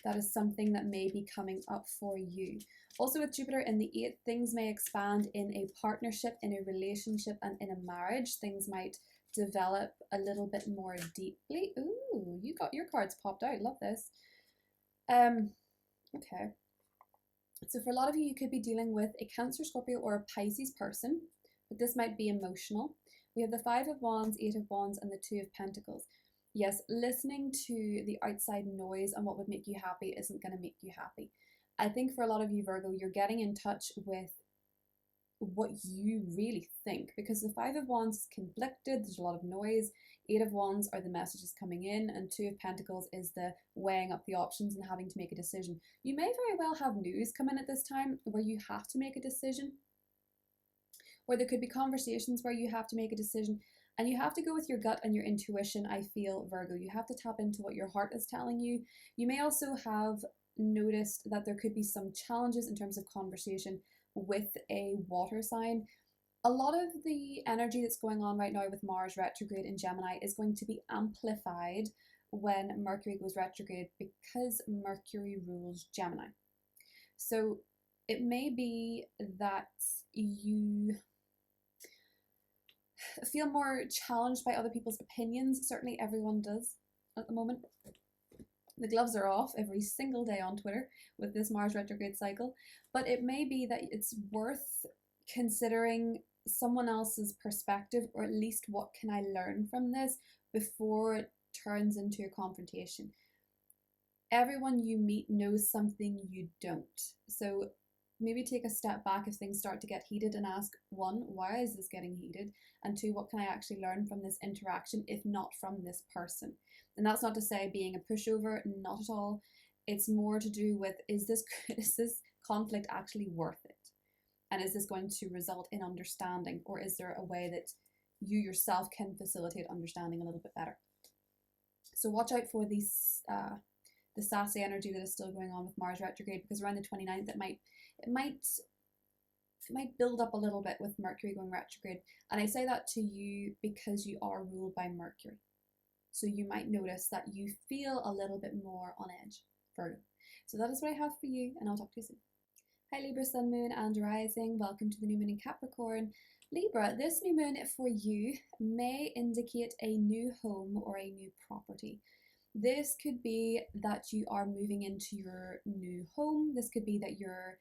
That is something that may be coming up for you. Also with Jupiter in the 8th, things may expand in a partnership, in a relationship, and in a marriage. Things might develop a little bit more deeply. Ooh, you got your cards popped out. Love this. Okay. So for a lot of you, you could be dealing with a Cancer, Scorpio, or a Pisces person, but this might be emotional. We have the 5 of Wands, 8 of Wands, and the 2 of Pentacles. Yes, listening to the outside noise and what would make you happy isn't going to make you happy. I think for a lot of you, Virgo, you're getting in touch with what you really think, because the 5 of Wands is conflicted, there's a lot of noise. 8 of Wands are the messages coming in, and 2 of Pentacles is the weighing up the options and having to make a decision. You may very well have news come in at this time where you have to make a decision, or there could be conversations where you have to make a decision, and you have to go with your gut and your intuition, I feel, Virgo. You have to tap into what your heart is telling you. You may also have noticed that there could be some challenges in terms of conversation with a water sign. A lot of the energy that's going on right now with Mars retrograde in Gemini is going to be amplified when Mercury goes retrograde, because Mercury rules Gemini. So it may be that you feel more challenged by other people's opinions. Certainly everyone does at the moment. The gloves are off every single day on Twitter with this Mars retrograde cycle, but it may be that it's worth considering someone else's perspective, or at least what can I learn from this before it turns into a confrontation. Everyone you meet knows something you don't. So maybe take a step back if things start to get heated and ask, one, why is this getting heated? And two, what can I actually learn from this interaction, if not from this person? And that's not to say being a pushover, not at all. It's more to do with, is this conflict actually worth it? And is this going to result in understanding, or is there a way that you yourself can facilitate understanding a little bit better? So watch out for these the sassy energy that is still going on with Mars retrograde, because around the 29th it might build up a little bit with Mercury going retrograde. And I say that to you because you are ruled by Mercury. So you might notice that you feel a little bit more on edge, Virgo. So that is what I have for you, and I'll talk to you soon. Hi Libra, Sun, Moon and Rising. Welcome to the new moon in Capricorn. Libra, this new moon for you may indicate a new home or a new property. This could be that you are moving into your new home. This could be that you're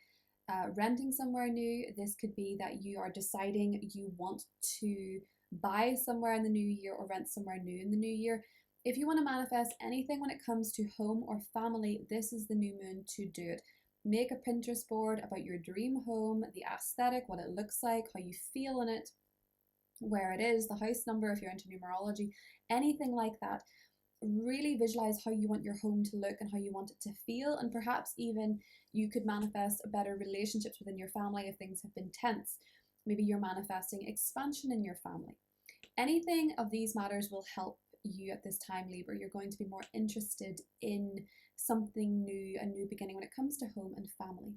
renting somewhere new. This could be that you are deciding you want to buy somewhere in the new year or rent somewhere new in the new year. If you want to manifest anything when it comes to home or family, this is the new moon to do it. Make a Pinterest board about your dream home, the aesthetic, what it looks like, how you feel in it, where it is, the house number if you're into numerology, anything like that. Really visualize how you want your home to look and how you want it to feel, and perhaps even you could manifest better relationships within your family if things have been tense. Maybe you're manifesting expansion in your family. Anything of these matters will help you at this time, Libra. You're going to be more interested in something new, a new beginning when it comes to home and family.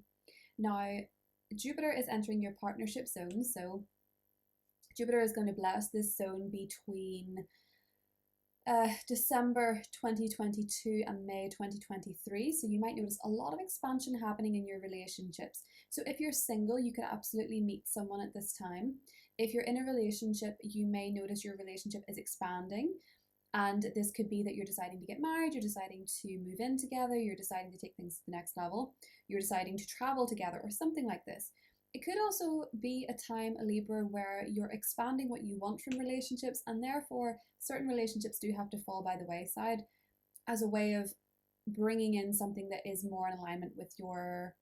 Now, Jupiter is entering your partnership zone, so Jupiter is going to bless this zone between December 2022 and May 2023. So you might notice a lot of expansion happening in your relationships. So if you're single, you could absolutely meet someone at this time. If you're in a relationship, you may notice your relationship is expanding. And this could be that you're deciding to get married, you're deciding to move in together, you're deciding to take things to the next level, you're deciding to travel together, or something like this. It could also be a time, Libra, where you're expanding what you want from relationships, and therefore certain relationships do have to fall by the wayside as a way of bringing in something that is more in alignment with your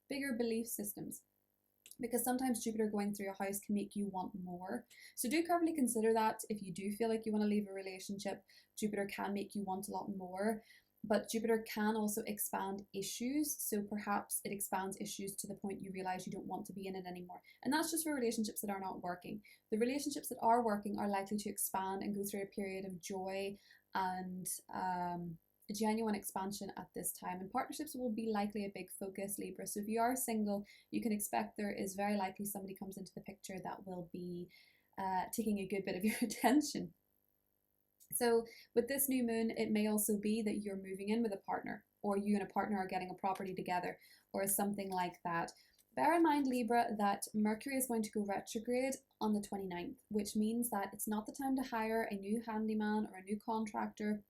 bigger belief systems. Because sometimes Jupiter going through a house can make you want more. So do carefully consider that. If you do feel like you want to leave a relationship, Jupiter can make you want a lot more. But Jupiter can also expand issues. So perhaps it expands issues to the point you realize you don't want to be in it anymore. And that's just for relationships that are not working. The relationships that are working are likely to expand and go through a period of joy and genuine expansion at this time. And partnerships will be likely a big focus, Libra. So if you are single, you can expect there is very likely somebody comes into the picture that will be taking a good bit of your attention. So with this new moon, it may also be that you're moving in with a partner, or you and a partner are getting a property together, or something like that. Bear in mind, Libra, that Mercury is going to go retrograde on the 29th, which means that it's not the time to hire a new handyman or a new contractor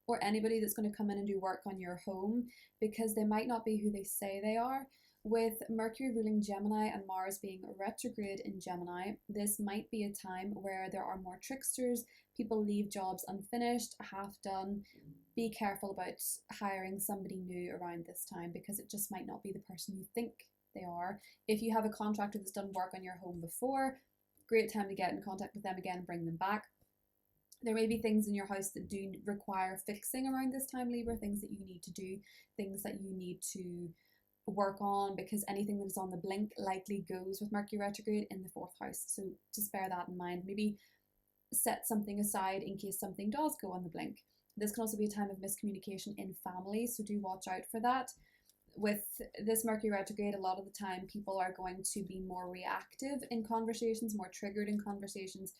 or anybody that's going to come in and do work on your home, because they might not be who they say they are. With Mercury ruling Gemini and Mars being retrograde in Gemini, this might be a time where there are more tricksters. People leave jobs unfinished, half done. Be careful about hiring somebody new around this time, because it just might not be the person you think they are. If you have a contractor that's done work on your home before, great time to get in contact with them again and bring them back. There may be things in your house that do require fixing around this time, Libra, things that you need to do, things that you need to work on, because anything that is on the blink likely goes with Mercury retrograde in the 4th house. So just bear that in mind. Maybe set something aside in case something does go on the blink. This can also be a time of miscommunication in family, so do watch out for that. With this Mercury retrograde, a lot of the time people are going to be more reactive in conversations, more triggered in conversations.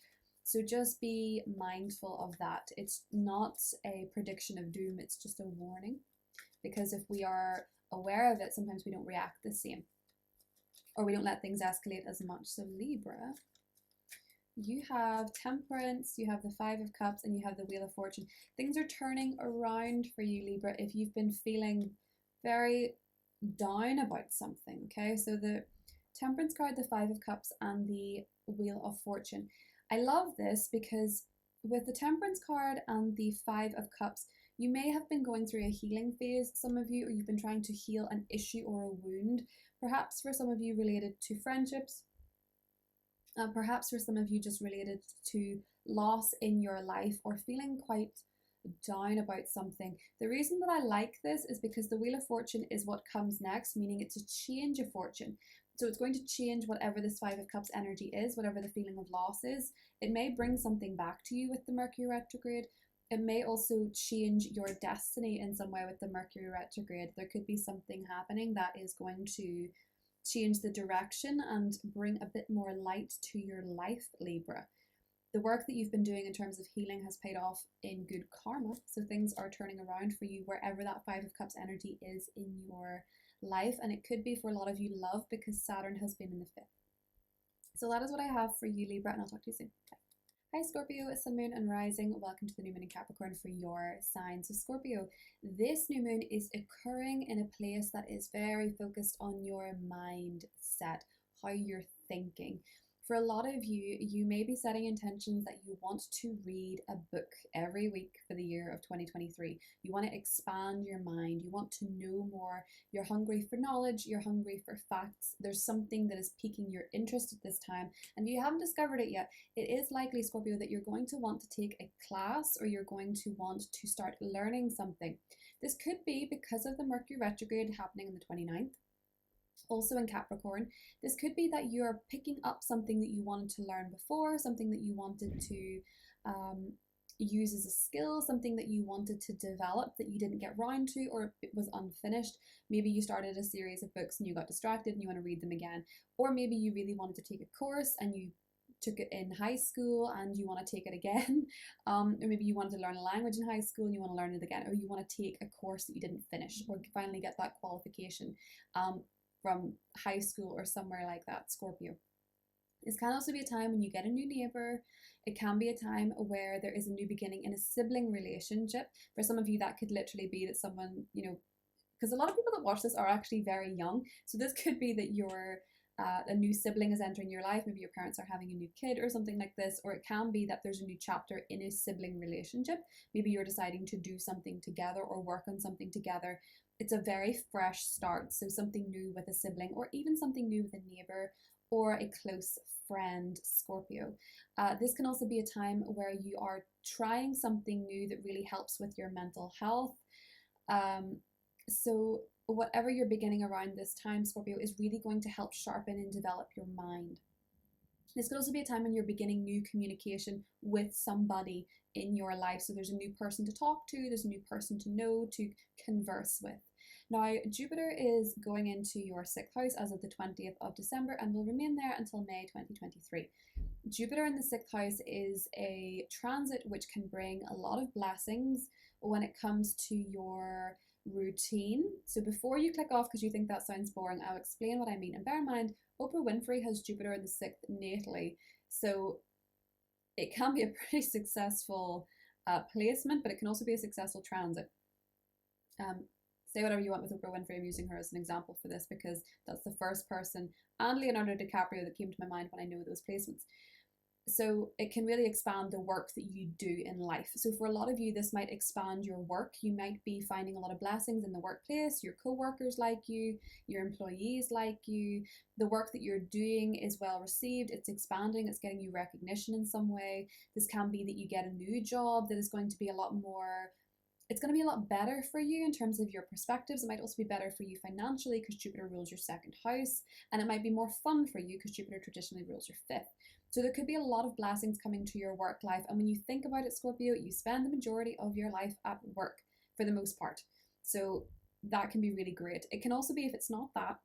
So just be mindful of that. It's not a prediction of doom, it's just a warning. Because if we are aware of it, sometimes we don't react the same, or we don't let things escalate as much. So Libra, you have Temperance, you have the 5 of Cups, and you have the Wheel of Fortune. Things are turning around for you, Libra, if you've been feeling very down about something. Okay, so the Temperance card, the 5 of Cups, and the Wheel of Fortune. I love this because with the Temperance card and the 5 of Cups, you may have been going through a healing phase, some of you, or you've been trying to heal an issue or a wound. perhaps for some of you related to friendships, perhaps for some of you just related to loss in your life or feeling quite down about something. The reason that I like this is because the Wheel of Fortune is what comes next, meaning it's a change of fortune. So it's going to change whatever this Five of Cups energy is, whatever the feeling of loss is. It may bring something back to you with the Mercury retrograde. It may also change your destiny in some way with the Mercury retrograde. There could be something happening that is going to change the direction and bring a bit more light to your life, Libra. The work that you've been doing in terms of healing has paid off in good karma. So things are turning around for you wherever that Five of Cups energy is in your life. And it could be for a lot of you love, because Saturn has been in the fifth. So that is what I have for you, Libra, and I'll talk to you soon. Bye. Hi Scorpio, it's Sun, Moon and Rising. Welcome to the new moon in Capricorn for your sign. So Scorpio, this new moon is occurring in a place that is very focused on your mindset, how you're thinking. For a lot of you, you may be setting intentions that you want to read a book every week for the year of 2023. You want to expand your mind. You want to know more. You're hungry for knowledge. You're hungry for facts. There's something that is piquing your interest at this time, and you haven't discovered it yet. It is likely, Scorpio, that you're going to want to take a class, or you're going to want to start learning something. This could be because of the Mercury retrograde happening on the 29th. Also in Capricorn, this could be that you're picking up something that you wanted to learn before, something that you wanted to use as a skill, something that you wanted to develop that you didn't get round to, or it was unfinished. Maybe you started a series of books and you got distracted and you want to read them again. Or maybe you really wanted to take a course and you took it in high school and you want to take it again. Or maybe you wanted to learn a language in high school and you want to learn it again. Or you want to take a course that you didn't finish, or finally get that qualification from high school or somewhere like that, Scorpio. This can also be a time when you get a new neighbor. It can be a time where there is a new beginning in a sibling relationship. For some of you, that could literally be that someone, because a lot of people that watch this are actually very young. So this could be that a new sibling is entering your life. Maybe your parents are having a new kid or something like this. Or it can be that there's a new chapter in a sibling relationship. Maybe you're deciding to do something together or work on something together. It's a very fresh start, so something new with a sibling, or even something new with a neighbor or a close friend, Scorpio. This can also be a time where you are trying something new that really helps with your mental health. So whatever you're beginning around this time, Scorpio, is really going to help sharpen and develop your mind. This could also be a time when you're beginning new communication with somebody in your life. So there's a new person to talk to, there's a new person to know, to converse with. Now, Jupiter is going into your 6th house as of the 20th of December and will remain there until May 2023. Jupiter in the 6th house is a transit which can bring a lot of blessings when it comes to your routine. So before you click off because you think that sounds boring, I'll explain what I mean. And bear in mind, Oprah Winfrey has Jupiter in the 6th natally, so it can be a pretty successful placement, but it can also be a successful transit. Say whatever you want with Oprah Winfrey. I'm using her as an example for this because that's the first person, and Leonardo DiCaprio, that came to my mind when I know those placements. So it can really expand the work that you do in life. So for a lot of you, this might expand your work. You might be finding a lot of blessings in the workplace. Your co-workers like you, your employees like you. The work that you're doing is well received. It's expanding. It's getting you recognition in some way. This can be that you get a new job that is going to be a lot more, it's going to be a lot better for you in terms of your perspectives. It might also be better for you financially because Jupiter rules your 2nd house, and it might be more fun for you because Jupiter traditionally rules your 5th. So there could be a lot of blessings coming to your work life. And when you think about it, Scorpio, you spend the majority of your life at work for the most part. So that can be really great. It can also be, if it's not that,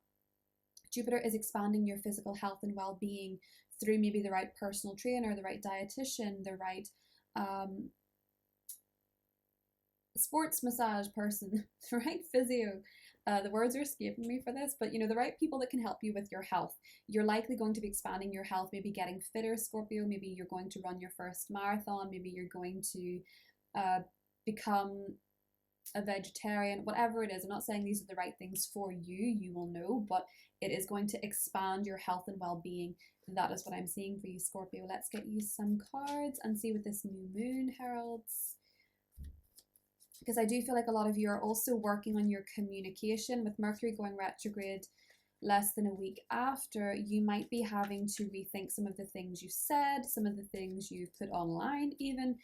Jupiter is expanding your physical health and well-being through maybe the right personal trainer, the right dietitian, the right sports massage person, the right physio. The words are escaping me for this, but the right people that can help you with your health. You're likely going to be expanding your health, maybe getting fitter, Scorpio. Maybe you're going to run your first marathon. Maybe you're going to become a vegetarian, whatever it is. I'm not saying these are the right things for you, you will know, but it is going to expand your health and well-being. That is what I'm seeing for you, Scorpio. Let's get you some cards and see what this new moon heralds. Because I do feel like a lot of you are also working on your communication with Mercury going retrograde less than a week after, you might be having to rethink some of the things you said, some of the things you've put online even,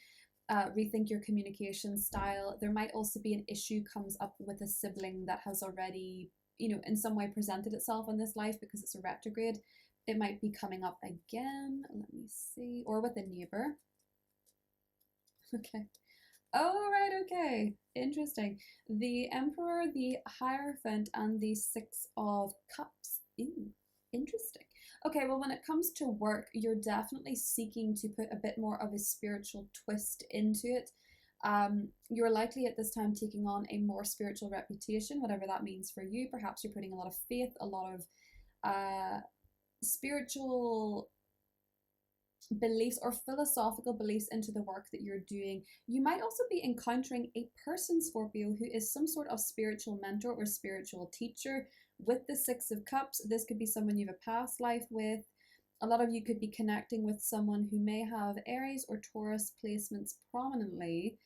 rethink your communication style. There might also be an issue comes up with a sibling that has already, you know, in some way presented itself in this life because it's a retrograde. It might be coming up again, let me see, or with a neighbor. Okay. Oh, right, okay. Interesting. The Emperor, the Hierophant, and the Six of Cups. Ooh, interesting. Okay, well, when it comes to work, you're definitely seeking to put a bit more of a spiritual twist into it. You're likely at this time taking on a more spiritual reputation, whatever that means for you. Perhaps you're putting a lot of faith, a lot of spiritual beliefs or philosophical beliefs into the work that you're doing. You might also be encountering a person, Scorpio, who is some sort of spiritual mentor or spiritual teacher. With the Six of Cups, this could be someone you have a past life with. A lot of you could be connecting with someone who may have Aries or Taurus placements prominently,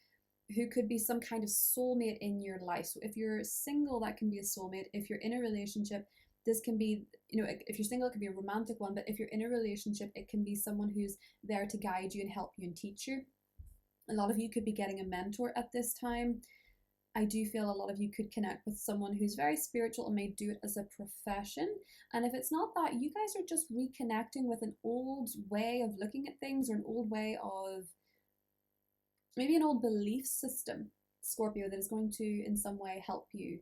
who could be some kind of soulmate in your life. So if you're single, that can be a soulmate. If you're in a relationship, this can be, you know, if you're single, it could be a romantic one, but if you're in a relationship, it can be someone who's there to guide you and help you and teach you. A lot of you could be getting a mentor at this time. I do feel a lot of you could connect with someone who's very spiritual and may do it as a profession. And if it's not that, you guys are just reconnecting with an old way of looking at things, or an old way of, maybe an old belief system, Scorpio, that is going to in some way help you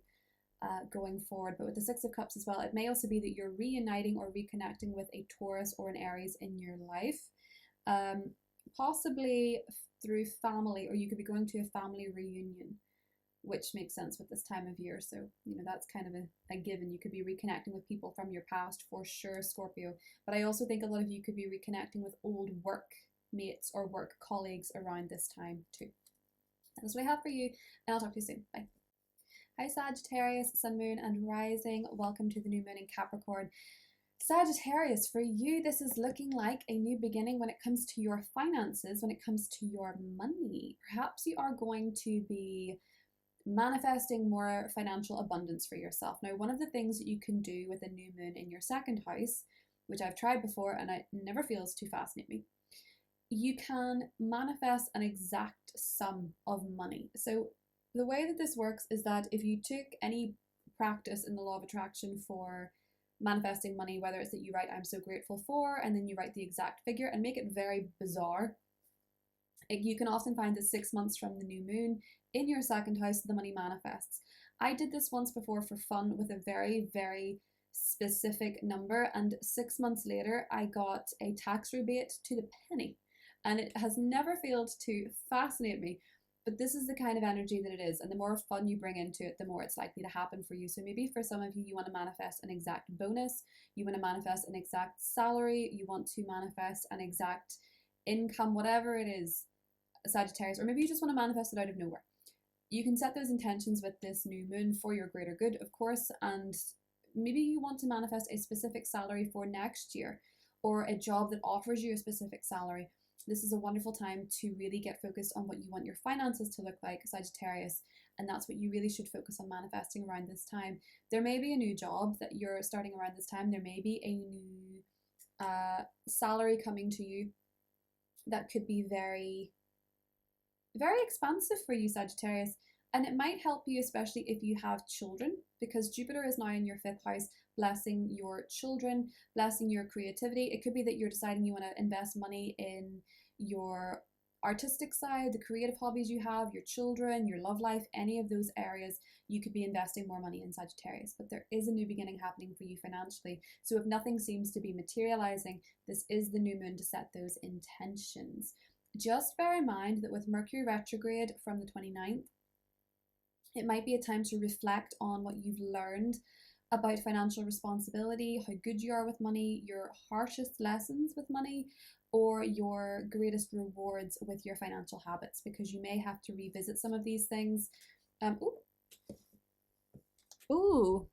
going forward. But with the Six of Cups as well, it may also be that you're reuniting or reconnecting with a Taurus or an Aries in your life, possibly through family, or you could be going to a family reunion, which makes sense with this time of year. So, you know, that's kind of a given. You could be reconnecting with people from your past for sure, Scorpio. But I also think a lot of you could be reconnecting with old work mates or work colleagues around this time too. That's what I have for you, and I'll talk to you soon. Bye. Hi Sagittarius, Sun, Moon and Rising. Welcome to the new moon in Capricorn. Sagittarius, for you, this is looking like a new beginning when it comes to your finances, when it comes to your money. Perhaps you are going to be manifesting more financial abundance for yourself. Now, one of the things that you can do with a new moon in your second house, which I've tried before and it never feels to fascinate me, you can manifest an exact sum of money. So the way that this works is that if you took any practice in the law of attraction for manifesting money, whether it's that you write "I'm so grateful for" and then you write the exact figure and make it very bizarre, you can often find that 6 months from the new moon in your second house, the money manifests. I did this once before for fun with a very, very specific number, and 6 months later I got a tax rebate to the penny, and it has never failed to fascinate me. But this is the kind of energy that it is, and the more fun you bring into it, the more it's likely to happen for you. So maybe for some of you, you want to manifest an exact bonus, you want to manifest an exact salary, you want to manifest an exact income, whatever it is, Sagittarius, or maybe you just want to manifest it out of nowhere. You can set those intentions with this new moon for your greater good, of course, and maybe you want to manifest a specific salary for next year, or a job that offers you a specific salary. This is a wonderful time to really get focused on what you want your finances to look like, Sagittarius, and that's what you really should focus on manifesting around this time. There may be a new job that you're starting around this time. There may be a new salary coming to you that could be very, very expansive for you, Sagittarius, and it might help you, especially if you have children, because Jupiter is now in your 5th house, blessing your children, blessing your creativity. It could be that you're deciding you want to invest money in your artistic side, the creative hobbies you have, your children, your love life, any of those areas. You could be investing more money in, Sagittarius. But there is a new beginning happening for you financially. So if nothing seems to be materializing, this is the new moon to set those intentions. Just bear in mind that with Mercury retrograde from the 29th, it might be a time to reflect on what you've learned about financial responsibility, how good you are with money, your harshest lessons with money, or your greatest rewards with your financial habits, because you may have to revisit some of these things. Ooh,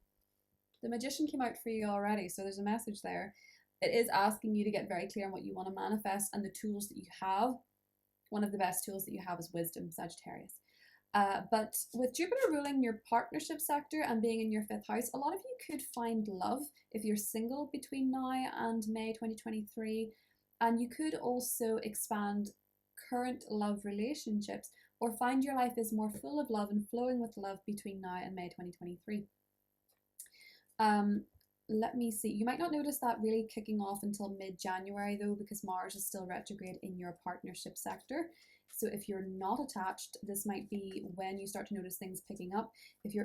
the Magician came out for you already, so there's a message there. It is asking you to get very clear on what you want to manifest and the tools that you have. One of the best tools that you have is wisdom, Sagittarius. But with Jupiter ruling your partnership sector and being in your 5th house, a lot of you could find love if you're single between now and May 2023. And you could also expand current love relationships or find your life is more full of love and flowing with love between now and May 2023. Let me see. You might not notice that really kicking off until mid-January though, because Mars is still retrograde in your partnership sector. So if you're not attached, this might be when you start to notice things picking up. If you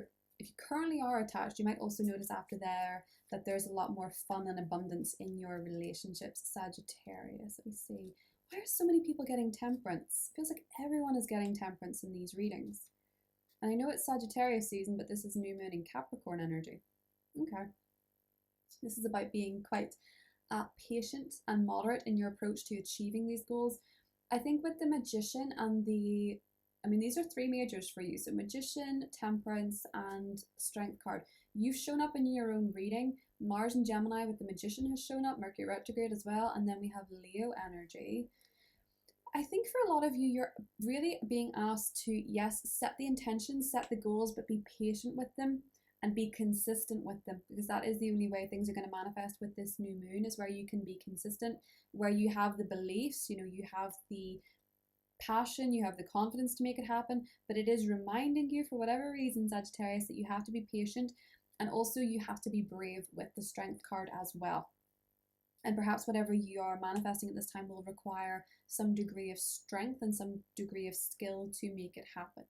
currently are attached, you might also notice after there that there's a lot more fun and abundance in your relationships. Sagittarius, let me see. Why are so many people getting temperance? It feels like everyone is getting temperance in these readings. And I know it's Sagittarius season, but this is new moon in Capricorn energy. Okay. This is about being quite patient and moderate in your approach to achieving these goals. I think with the Magician and these are 3 majors for you. So Magician, Temperance, and Strength card. You've shown up in your own reading. Mars and Gemini with the Magician has shown up, Mercury retrograde as well, and then we have Leo energy. I think for a lot of you, you're really being asked to, yes, set the intentions, set the goals, but be patient with them and be consistent with them, because that is the only way things are going to manifest with this new moon, is where you can be consistent, where you have the beliefs, you have the passion, you have the confidence to make it happen, but it is reminding you for whatever reason, Sagittarius, that you have to be patient, and also you have to be brave with the Strength card as well. And perhaps whatever you are manifesting at this time will require some degree of strength and some degree of skill to make it happen.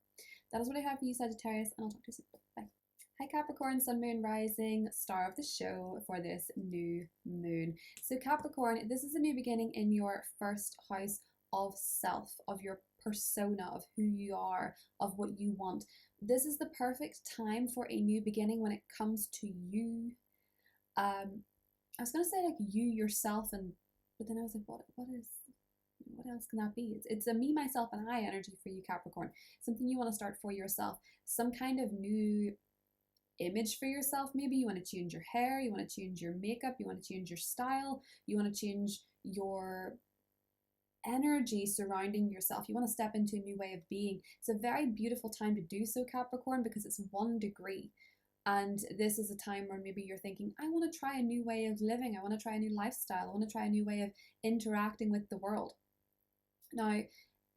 That is what I have for you, Sagittarius, and I'll talk to you soon. Bye. Hi Capricorn, Sun, Moon, Rising, star of the show for this new moon. So Capricorn, this is a new beginning in your 1st house of self, of your persona, of who you are, of what you want. This is the perfect time for a new beginning when it comes to you. I was going to say like you yourself, but then I was like, what else can that be? It's a me, myself, and I energy for you, Capricorn. Something you want to start for yourself. Some kind of new image for yourself. Maybe you want to change your hair, you want to change your makeup, you want to change your style, you want to change your energy surrounding yourself. You want to step into a new way of being. It's a very beautiful time to do so, Capricorn, because it's 1 degree. And this is a time where maybe you're thinking, I want to try a new way of living. I want to try a new lifestyle. I want to try a new way of interacting with the world. Now,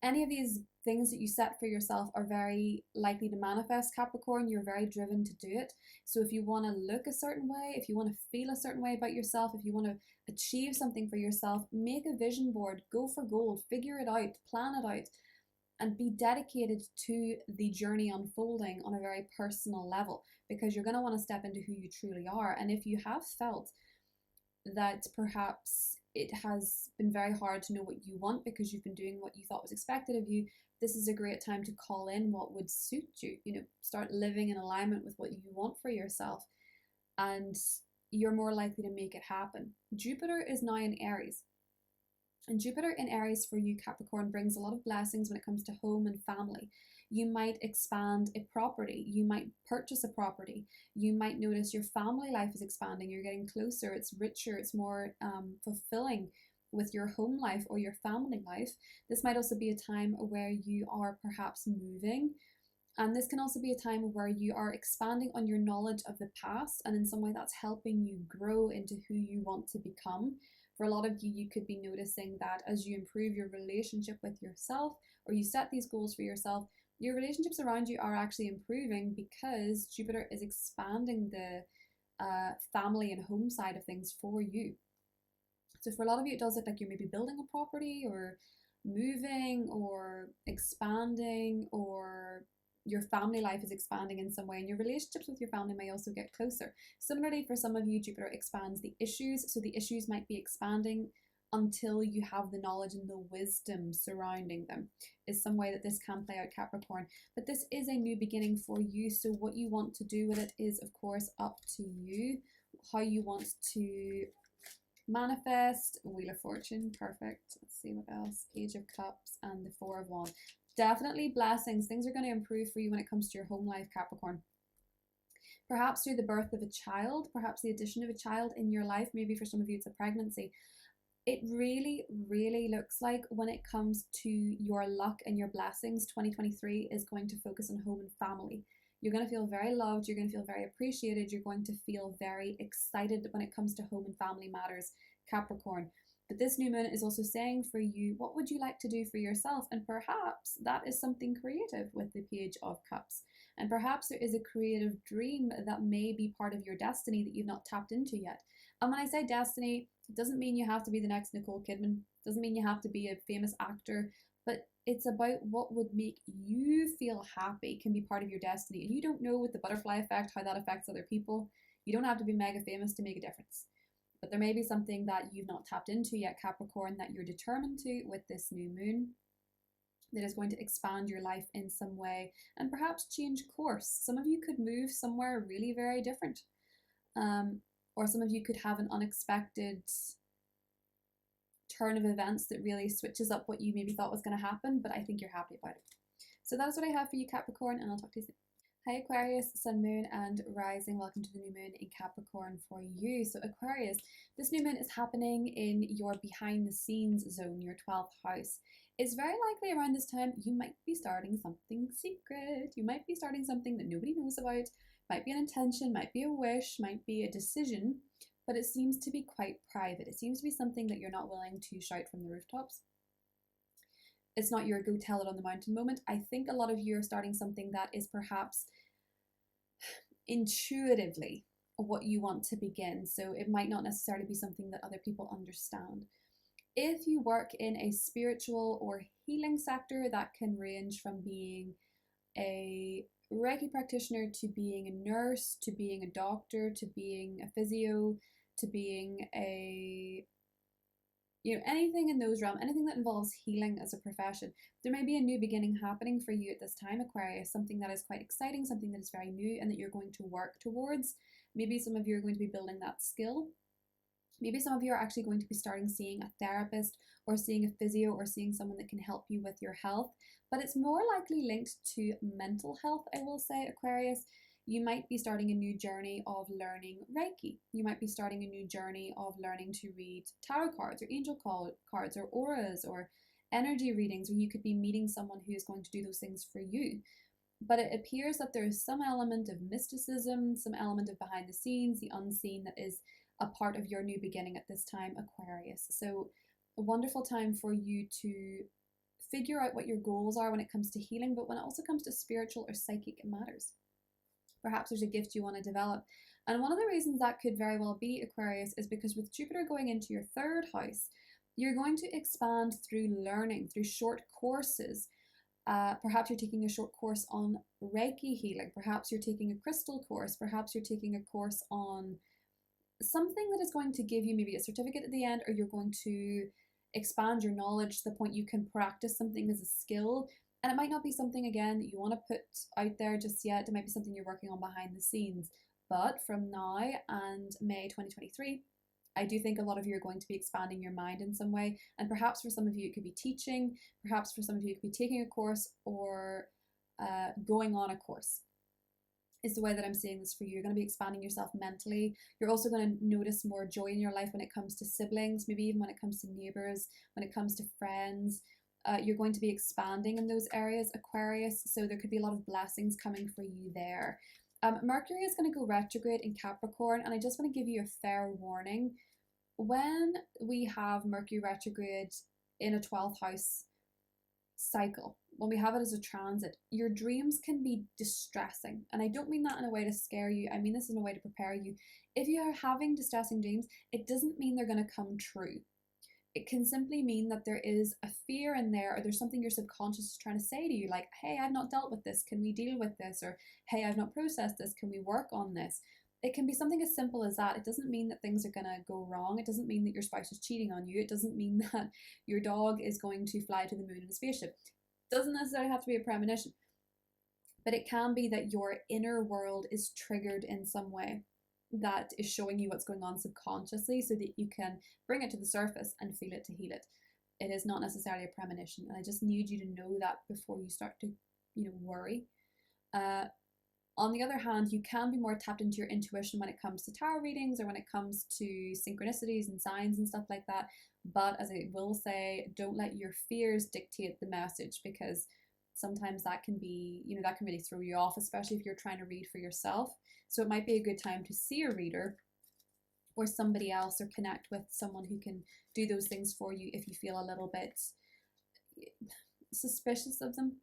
any of these things that you set for yourself are very likely to manifest, Capricorn. You're very driven to do it. So if you want to look a certain way, if you want to feel a certain way about yourself, if you want to achieve something for yourself, make a vision board, go for gold, figure it out, plan it out, and be dedicated to the journey unfolding on a very personal level, because you're going to want to step into who you truly are. And if you have felt that perhaps it has been very hard to know what you want because you've been doing what you thought was expected of you, this is a great time to call in what would suit you. Start living in alignment with what you want for yourself, and you're more likely to make it happen. Jupiter is now in Aries. And Jupiter in Aries for you, Capricorn, brings a lot of blessings when it comes to home and family. You might expand a property. You might purchase a property. You might notice your family life is expanding. You're getting closer. It's richer. It's more fulfilling with your home life or your family life. This might also be a time where you are perhaps moving. And this can also be a time where you are expanding on your knowledge of the past. And in some way that's helping you grow into who you want to become. For a lot of you, you could be noticing that as you improve your relationship with yourself, or you set these goals for yourself, your relationships around you are actually improving because Jupiter is expanding the family and home side of things for you. So for a lot of you, it does look like you're maybe building a property or moving or expanding, or your family life is expanding in some way, and your relationships with your family may also get closer. Similarly, for some of you, Jupiter expands the issues, so the issues might be expanding until you have the knowledge and the wisdom surrounding them, is some way that this can play out, Capricorn. But this is a new beginning for you, so what you want to do with it is, of course, up to you. How you want to manifest. Wheel of Fortune, perfect. Let's see what else. Page of Cups and the Four of Wands. Definitely blessings. Things are going to improve for you when it comes to your home life, Capricorn. Perhaps through the birth of a child, perhaps the addition of a child in your life. Maybe for some of you it's a pregnancy. It really, really looks like when it comes to your luck and your blessings, 2023 is going to focus on home and family. You're going to feel very loved, you're going to feel very appreciated, you're going to feel very excited when it comes to home and family matters, Capricorn. But this new moon is also saying for you, what would you like to do for yourself? And perhaps that is something creative with the Page of Cups. And perhaps there is a creative dream that may be part of your destiny that you've not tapped into yet. And when I say destiny, it doesn't mean you have to be the next Nicole Kidman. It doesn't mean you have to be a famous actor. But it's about what would make you feel happy can be part of your destiny. And you don't know with the butterfly effect how that affects other people. You don't have to be mega famous to make a difference. But there may be something that you've not tapped into yet, Capricorn, that you're determined to with this new moon that is going to expand your life in some way and perhaps change course. Some of you could move somewhere really very different. Or some of you could have an unexpected turn of events that really switches up what you maybe thought was going to happen, but I think you're happy about it. So that's what I have for you, Capricorn, and I'll talk to you soon. Hi Aquarius, Sun, Moon and Rising. Welcome to the new moon in Capricorn for you. So Aquarius, this new moon is happening in your behind the scenes zone, your 12th house. It's very likely around this time you might be starting something secret. You might be starting something that nobody knows about. Might be an intention, might be a wish, might be a decision, but it seems to be quite private. It seems to be something that you're not willing to shout from the rooftops. It's not your go tell it on the mountain moment. I think a lot of you are starting something that is perhaps intuitively what you want to begin. So it might not necessarily be something that other people understand. If you work in a spiritual or healing sector, that can range from being a Reiki practitioner to being a nurse, to being a doctor, to being a physio, to being a, anything in those realms, anything that involves healing as a profession. There may be a new beginning happening for you at this time, Aquarius, something that is quite exciting, something that is very new and that you're going to work towards. Maybe some of you are going to be building that skill. Maybe some of you are actually going to be starting seeing a therapist or seeing a physio or seeing someone that can help you with your health. But it's more likely linked to mental health, I will say, Aquarius. You might be starting a new journey of learning Reiki. You might be starting a new journey of learning to read tarot cards or angel cards or auras or energy readings, or you could be meeting someone who is going to do those things for you. But it appears that there is some element of mysticism, some element of behind the scenes, the unseen, that is a part of your new beginning at this time, Aquarius. So a wonderful time for you to figure out what your goals are when it comes to healing, but when it also comes to spiritual or psychic matters. Perhaps there's a gift you want to develop. And one of the reasons that could very well be, Aquarius, is because with Jupiter going into your 3rd house, you're going to expand through learning, through short courses. Perhaps you're taking a short course on Reiki healing. Perhaps you're taking a crystal course. Perhaps you're taking a course on something that is going to give you maybe a certificate at the end, or you're going to expand your knowledge to the point you can practice something as a skill. And it might not be something, again, that you want to put out there just yet. It might be something you're working on behind the scenes. But from now and May 2023, I do think a lot of you are going to be expanding your mind in some way. And perhaps for some of you, it could be teaching. Perhaps for some of you, it could be taking a course or going on a course. Is the way that I'm seeing this for you. You're going to be expanding yourself mentally. You're also going to notice more joy in your life when it comes to siblings, maybe even when it comes to neighbors, when it comes to friends. You're going to be expanding in those areas, Aquarius. So there could be a lot of blessings coming for you there. Mercury is going to go retrograde in Capricorn, and I just want to give you a fair warning. When we have Mercury retrograde in a 12th house cycle, when we have it as a transit, your dreams can be distressing. And I don't mean that in a way to scare you. I mean this in a way to prepare you. If you are having distressing dreams, it doesn't mean they're going to come true. It can simply mean that there is a fear in there, or there's something your subconscious is trying to say to you, like, hey, I've not dealt with this. Can we deal with this? Or, hey, I've not processed this. Can we work on this? It can be something as simple as that. It doesn't mean that things are going to go wrong. It doesn't mean that your spouse is cheating on you. It doesn't mean that your dog is going to fly to the moon in a spaceship. It doesn't necessarily have to be a premonition. But it can be that your inner world is triggered in some way that is showing you what's going on subconsciously, so that you can bring it to the surface and feel it to heal it. It is not necessarily a premonition, and I just need you to know that before you start to, worry. On the other hand, you can be more tapped into your intuition when it comes to tarot readings or when it comes to synchronicities and signs and stuff like that. But as I will say, don't let your fears dictate the message, because sometimes that can be, that can really throw you off, especially if you're trying to read for yourself. So it might be a good time to see a reader or somebody else, or connect with someone who can do those things for you if you feel a little bit suspicious of them.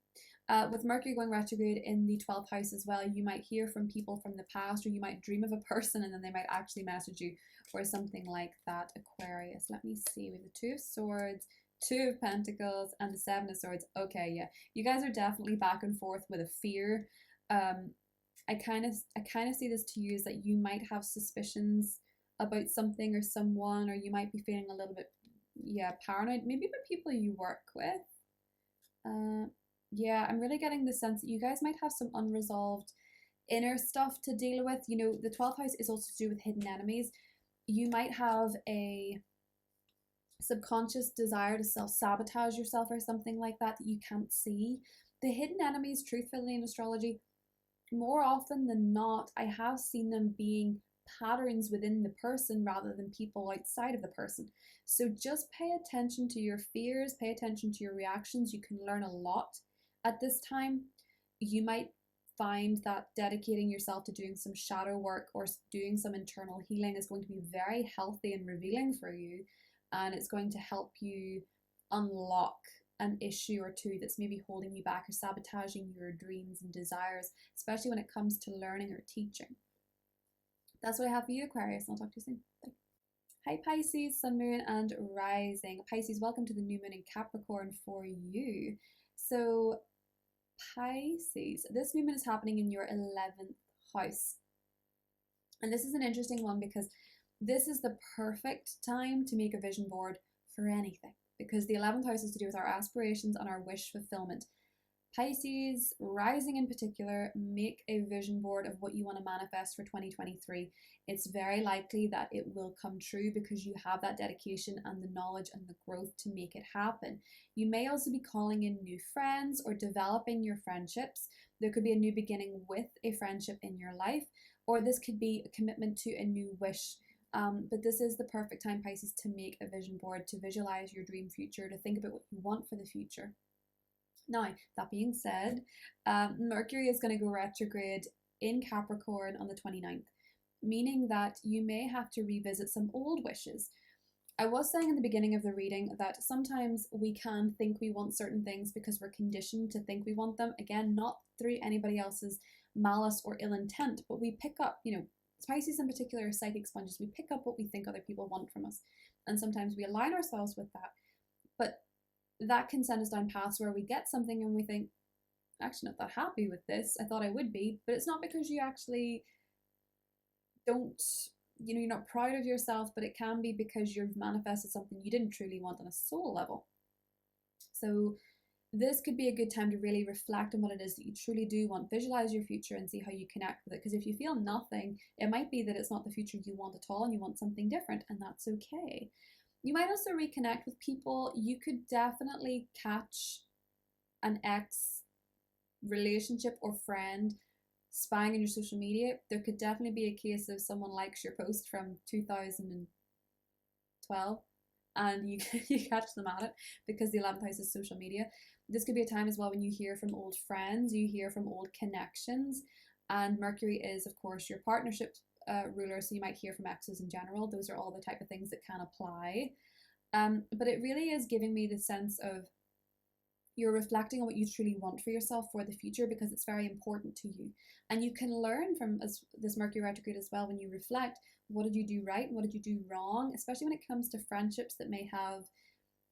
With Mercury going retrograde in the 12th house as well, you might hear from people from the past, or you might dream of a person and then they might actually message you or something like that. Aquarius, let me see, we have the Two of Swords, Two of Pentacles, and the Seven of Swords. Okay, yeah, you guys are definitely back and forth with a fear. I kind of see this to you as that you might have suspicions about something or someone, or you might be feeling a little bit, paranoid, maybe about people you work with. Yeah, I'm really getting the sense that you guys might have some unresolved inner stuff to deal with. The 12th house is also to do with hidden enemies. You might have a subconscious desire to self-sabotage yourself or something like that you can't see. The hidden enemies, truthfully, in astrology, more often than not, I have seen them being patterns within the person rather than people outside of the person. So just pay attention to your fears, pay attention to your reactions. You can learn a lot at this time. You might find that dedicating yourself to doing some shadow work or doing some internal healing is going to be very healthy and revealing for you, and it's going to help you unlock an issue or two that's maybe holding you back or sabotaging your dreams and desires, especially when it comes to learning or teaching. That's what I have for you, Aquarius, and I'll talk to you soon. Bye. Hi Pisces, Sun, Moon and Rising. Pisces, welcome to the new moon in Capricorn for you. So Pisces, this new moon is happening in your 11th house. And this is an interesting one because this is the perfect time to make a vision board for anything, because the 11th house is to do with our aspirations and our wish fulfillment. Pisces, rising in particular, make a vision board of what you want to manifest for 2023. It's very likely that it will come true because you have that dedication and the knowledge and the growth to make it happen. You may also be calling in new friends or developing your friendships. There could be a new beginning with a friendship in your life, or this could be a commitment to a new wish. But this is the perfect time, Pisces, to make a vision board, to visualize your dream future, to think about what you want for the future. Now, that being said, Mercury is going to go retrograde in Capricorn on the 29th, meaning that you may have to revisit some old wishes. I was saying in the beginning of the reading that sometimes we can think we want certain things because we're conditioned to think we want them. Again, not through anybody else's malice or ill intent, but we pick up, Pisces in particular are psychic sponges. We pick up what we think other people want from us. And sometimes we align ourselves with that. But that can send us down paths where we get something and we think, actually not that happy with this. I thought I would be, but it's not because you actually don't, you're not proud of yourself, but it can be because you've manifested something you didn't truly want on a soul level. So this could be a good time to really reflect on what it is that you truly do want. Visualize your future and see how you connect with it. Because if you feel nothing, it might be that it's not the future you want at all and you want something different, and that's okay. You might also reconnect with people. You could definitely catch an ex relationship or friend spying on your social media. There could definitely be a case of someone likes your post from 2012 and you catch them at it because the 11th house is social media. This could be a time as well when you hear from old friends, you hear from old connections, and Mercury is, of course, your partnership ruler, so you might hear from exes in general. Those are all the type of things that can apply. But it really is giving me the sense of you're reflecting on what you truly want for yourself for the future, because it's very important to you. And you can learn from this Mercury retrograde as well when you reflect, what did you do right? What did you do wrong? Especially when it comes to friendships that may have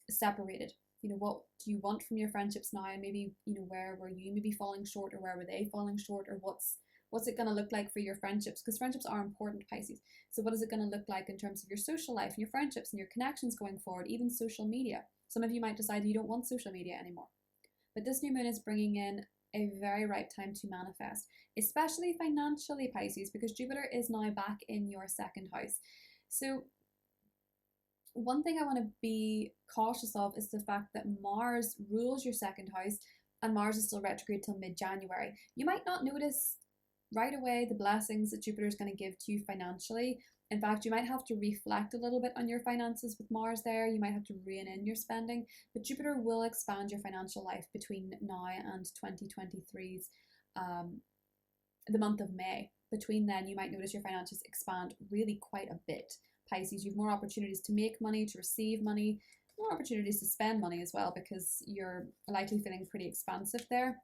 separated. What do you want from your friendships now? And maybe, where were you maybe falling short, or where were they falling short, or what's it going to look like for your friendships? Because friendships are important, Pisces. So what is it going to look like in terms of your social life and your friendships and your connections going forward, even social media? Some of you might decide you don't want social media anymore. But this new moon is bringing in a very right time to manifest, especially financially, Pisces, because Jupiter is now back in your second house. So one thing I want to be cautious of is the fact that Mars rules your second house, and Mars is still retrograde till mid-January. You might not notice right away the blessings that Jupiter is going to give to you financially. In fact, you might have to reflect a little bit on your finances with Mars there. You might have to rein in your spending, but Jupiter will expand your financial life between now and 2023's the month of May. Between then, you might notice your finances expand really quite a bit. Pisces, you have more opportunities to make money, to receive money, more opportunities to spend money as well, because you're likely feeling pretty expansive there.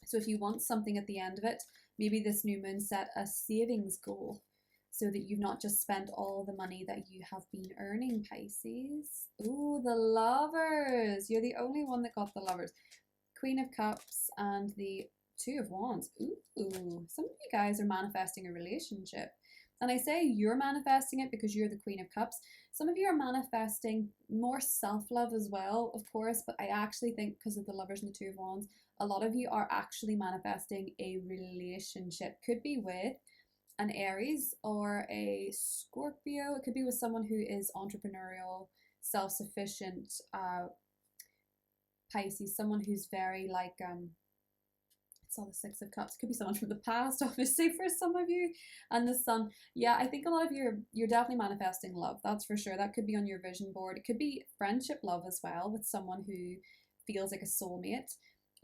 So if you want something at the end of it, maybe this new moon set a savings goal so that you've not just spent all the money that you have been earning, Pisces. Ooh, the Lovers. You're the only one that got the Lovers. Queen of Cups and the Two of Wands. Ooh, some of you guys are manifesting a relationship. And I say you're manifesting it because you're the Queen of Cups. Some of you are manifesting more self-love as well, of course, but I actually think because of the Lovers and the Two of Wands, a lot of you are actually manifesting a relationship. Could be with an Aries or a Scorpio. It could be with someone who is entrepreneurial, self-sufficient, Pisces, someone who's very like, it's all the Six of Cups. It could be someone from the past, obviously, for some of you. And the Sun. Yeah, I think a lot of you, you're definitely manifesting love. That's for sure. That could be on your vision board. It could be friendship love as well, with someone who feels like a soulmate.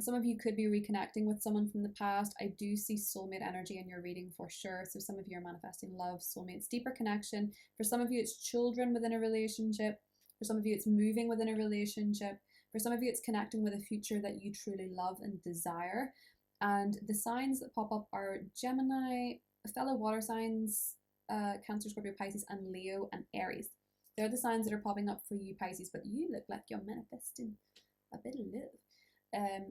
Some of you could be reconnecting with someone from the past. I do see soulmate energy in your reading for sure. So some of you are manifesting love, soulmates, deeper connection. For some of you, it's children within a relationship. For some of you, it's moving within a relationship. For some of you, it's connecting with a future that you truly love and desire. And the signs that pop up are Gemini, fellow water signs, Cancer, Scorpio, Pisces, and Leo, and Aries. They're the signs that are popping up for you, Pisces, but you look like you're manifesting a bit of love.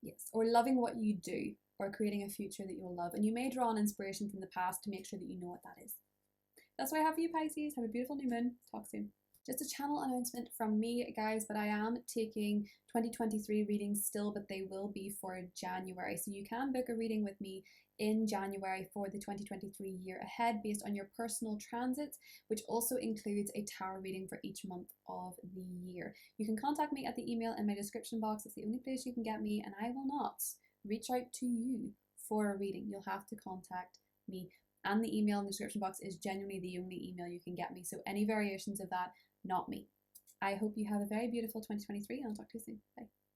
Yes, or loving what you do, or creating a future that you'll love. And you may draw on inspiration from the past to make sure that you know what that is. That's what I have for you, Pisces. Have a beautiful new moon. Talk soon. Just a channel announcement from me, guys, but I am taking 2023 readings still, but they will be for January. So you can book a reading with me in January for the 2023 year ahead based on your personal transits, which also includes a tarot reading for each month of the year. You can contact me at the email in my description box. It's the only place you can get me, and I will not reach out to you for a reading. You'll have to contact me. And the email in the description box is genuinely the only email you can get me. So any variations of that, not me. I hope you have a very beautiful 2023, and I'll talk to you soon. Bye.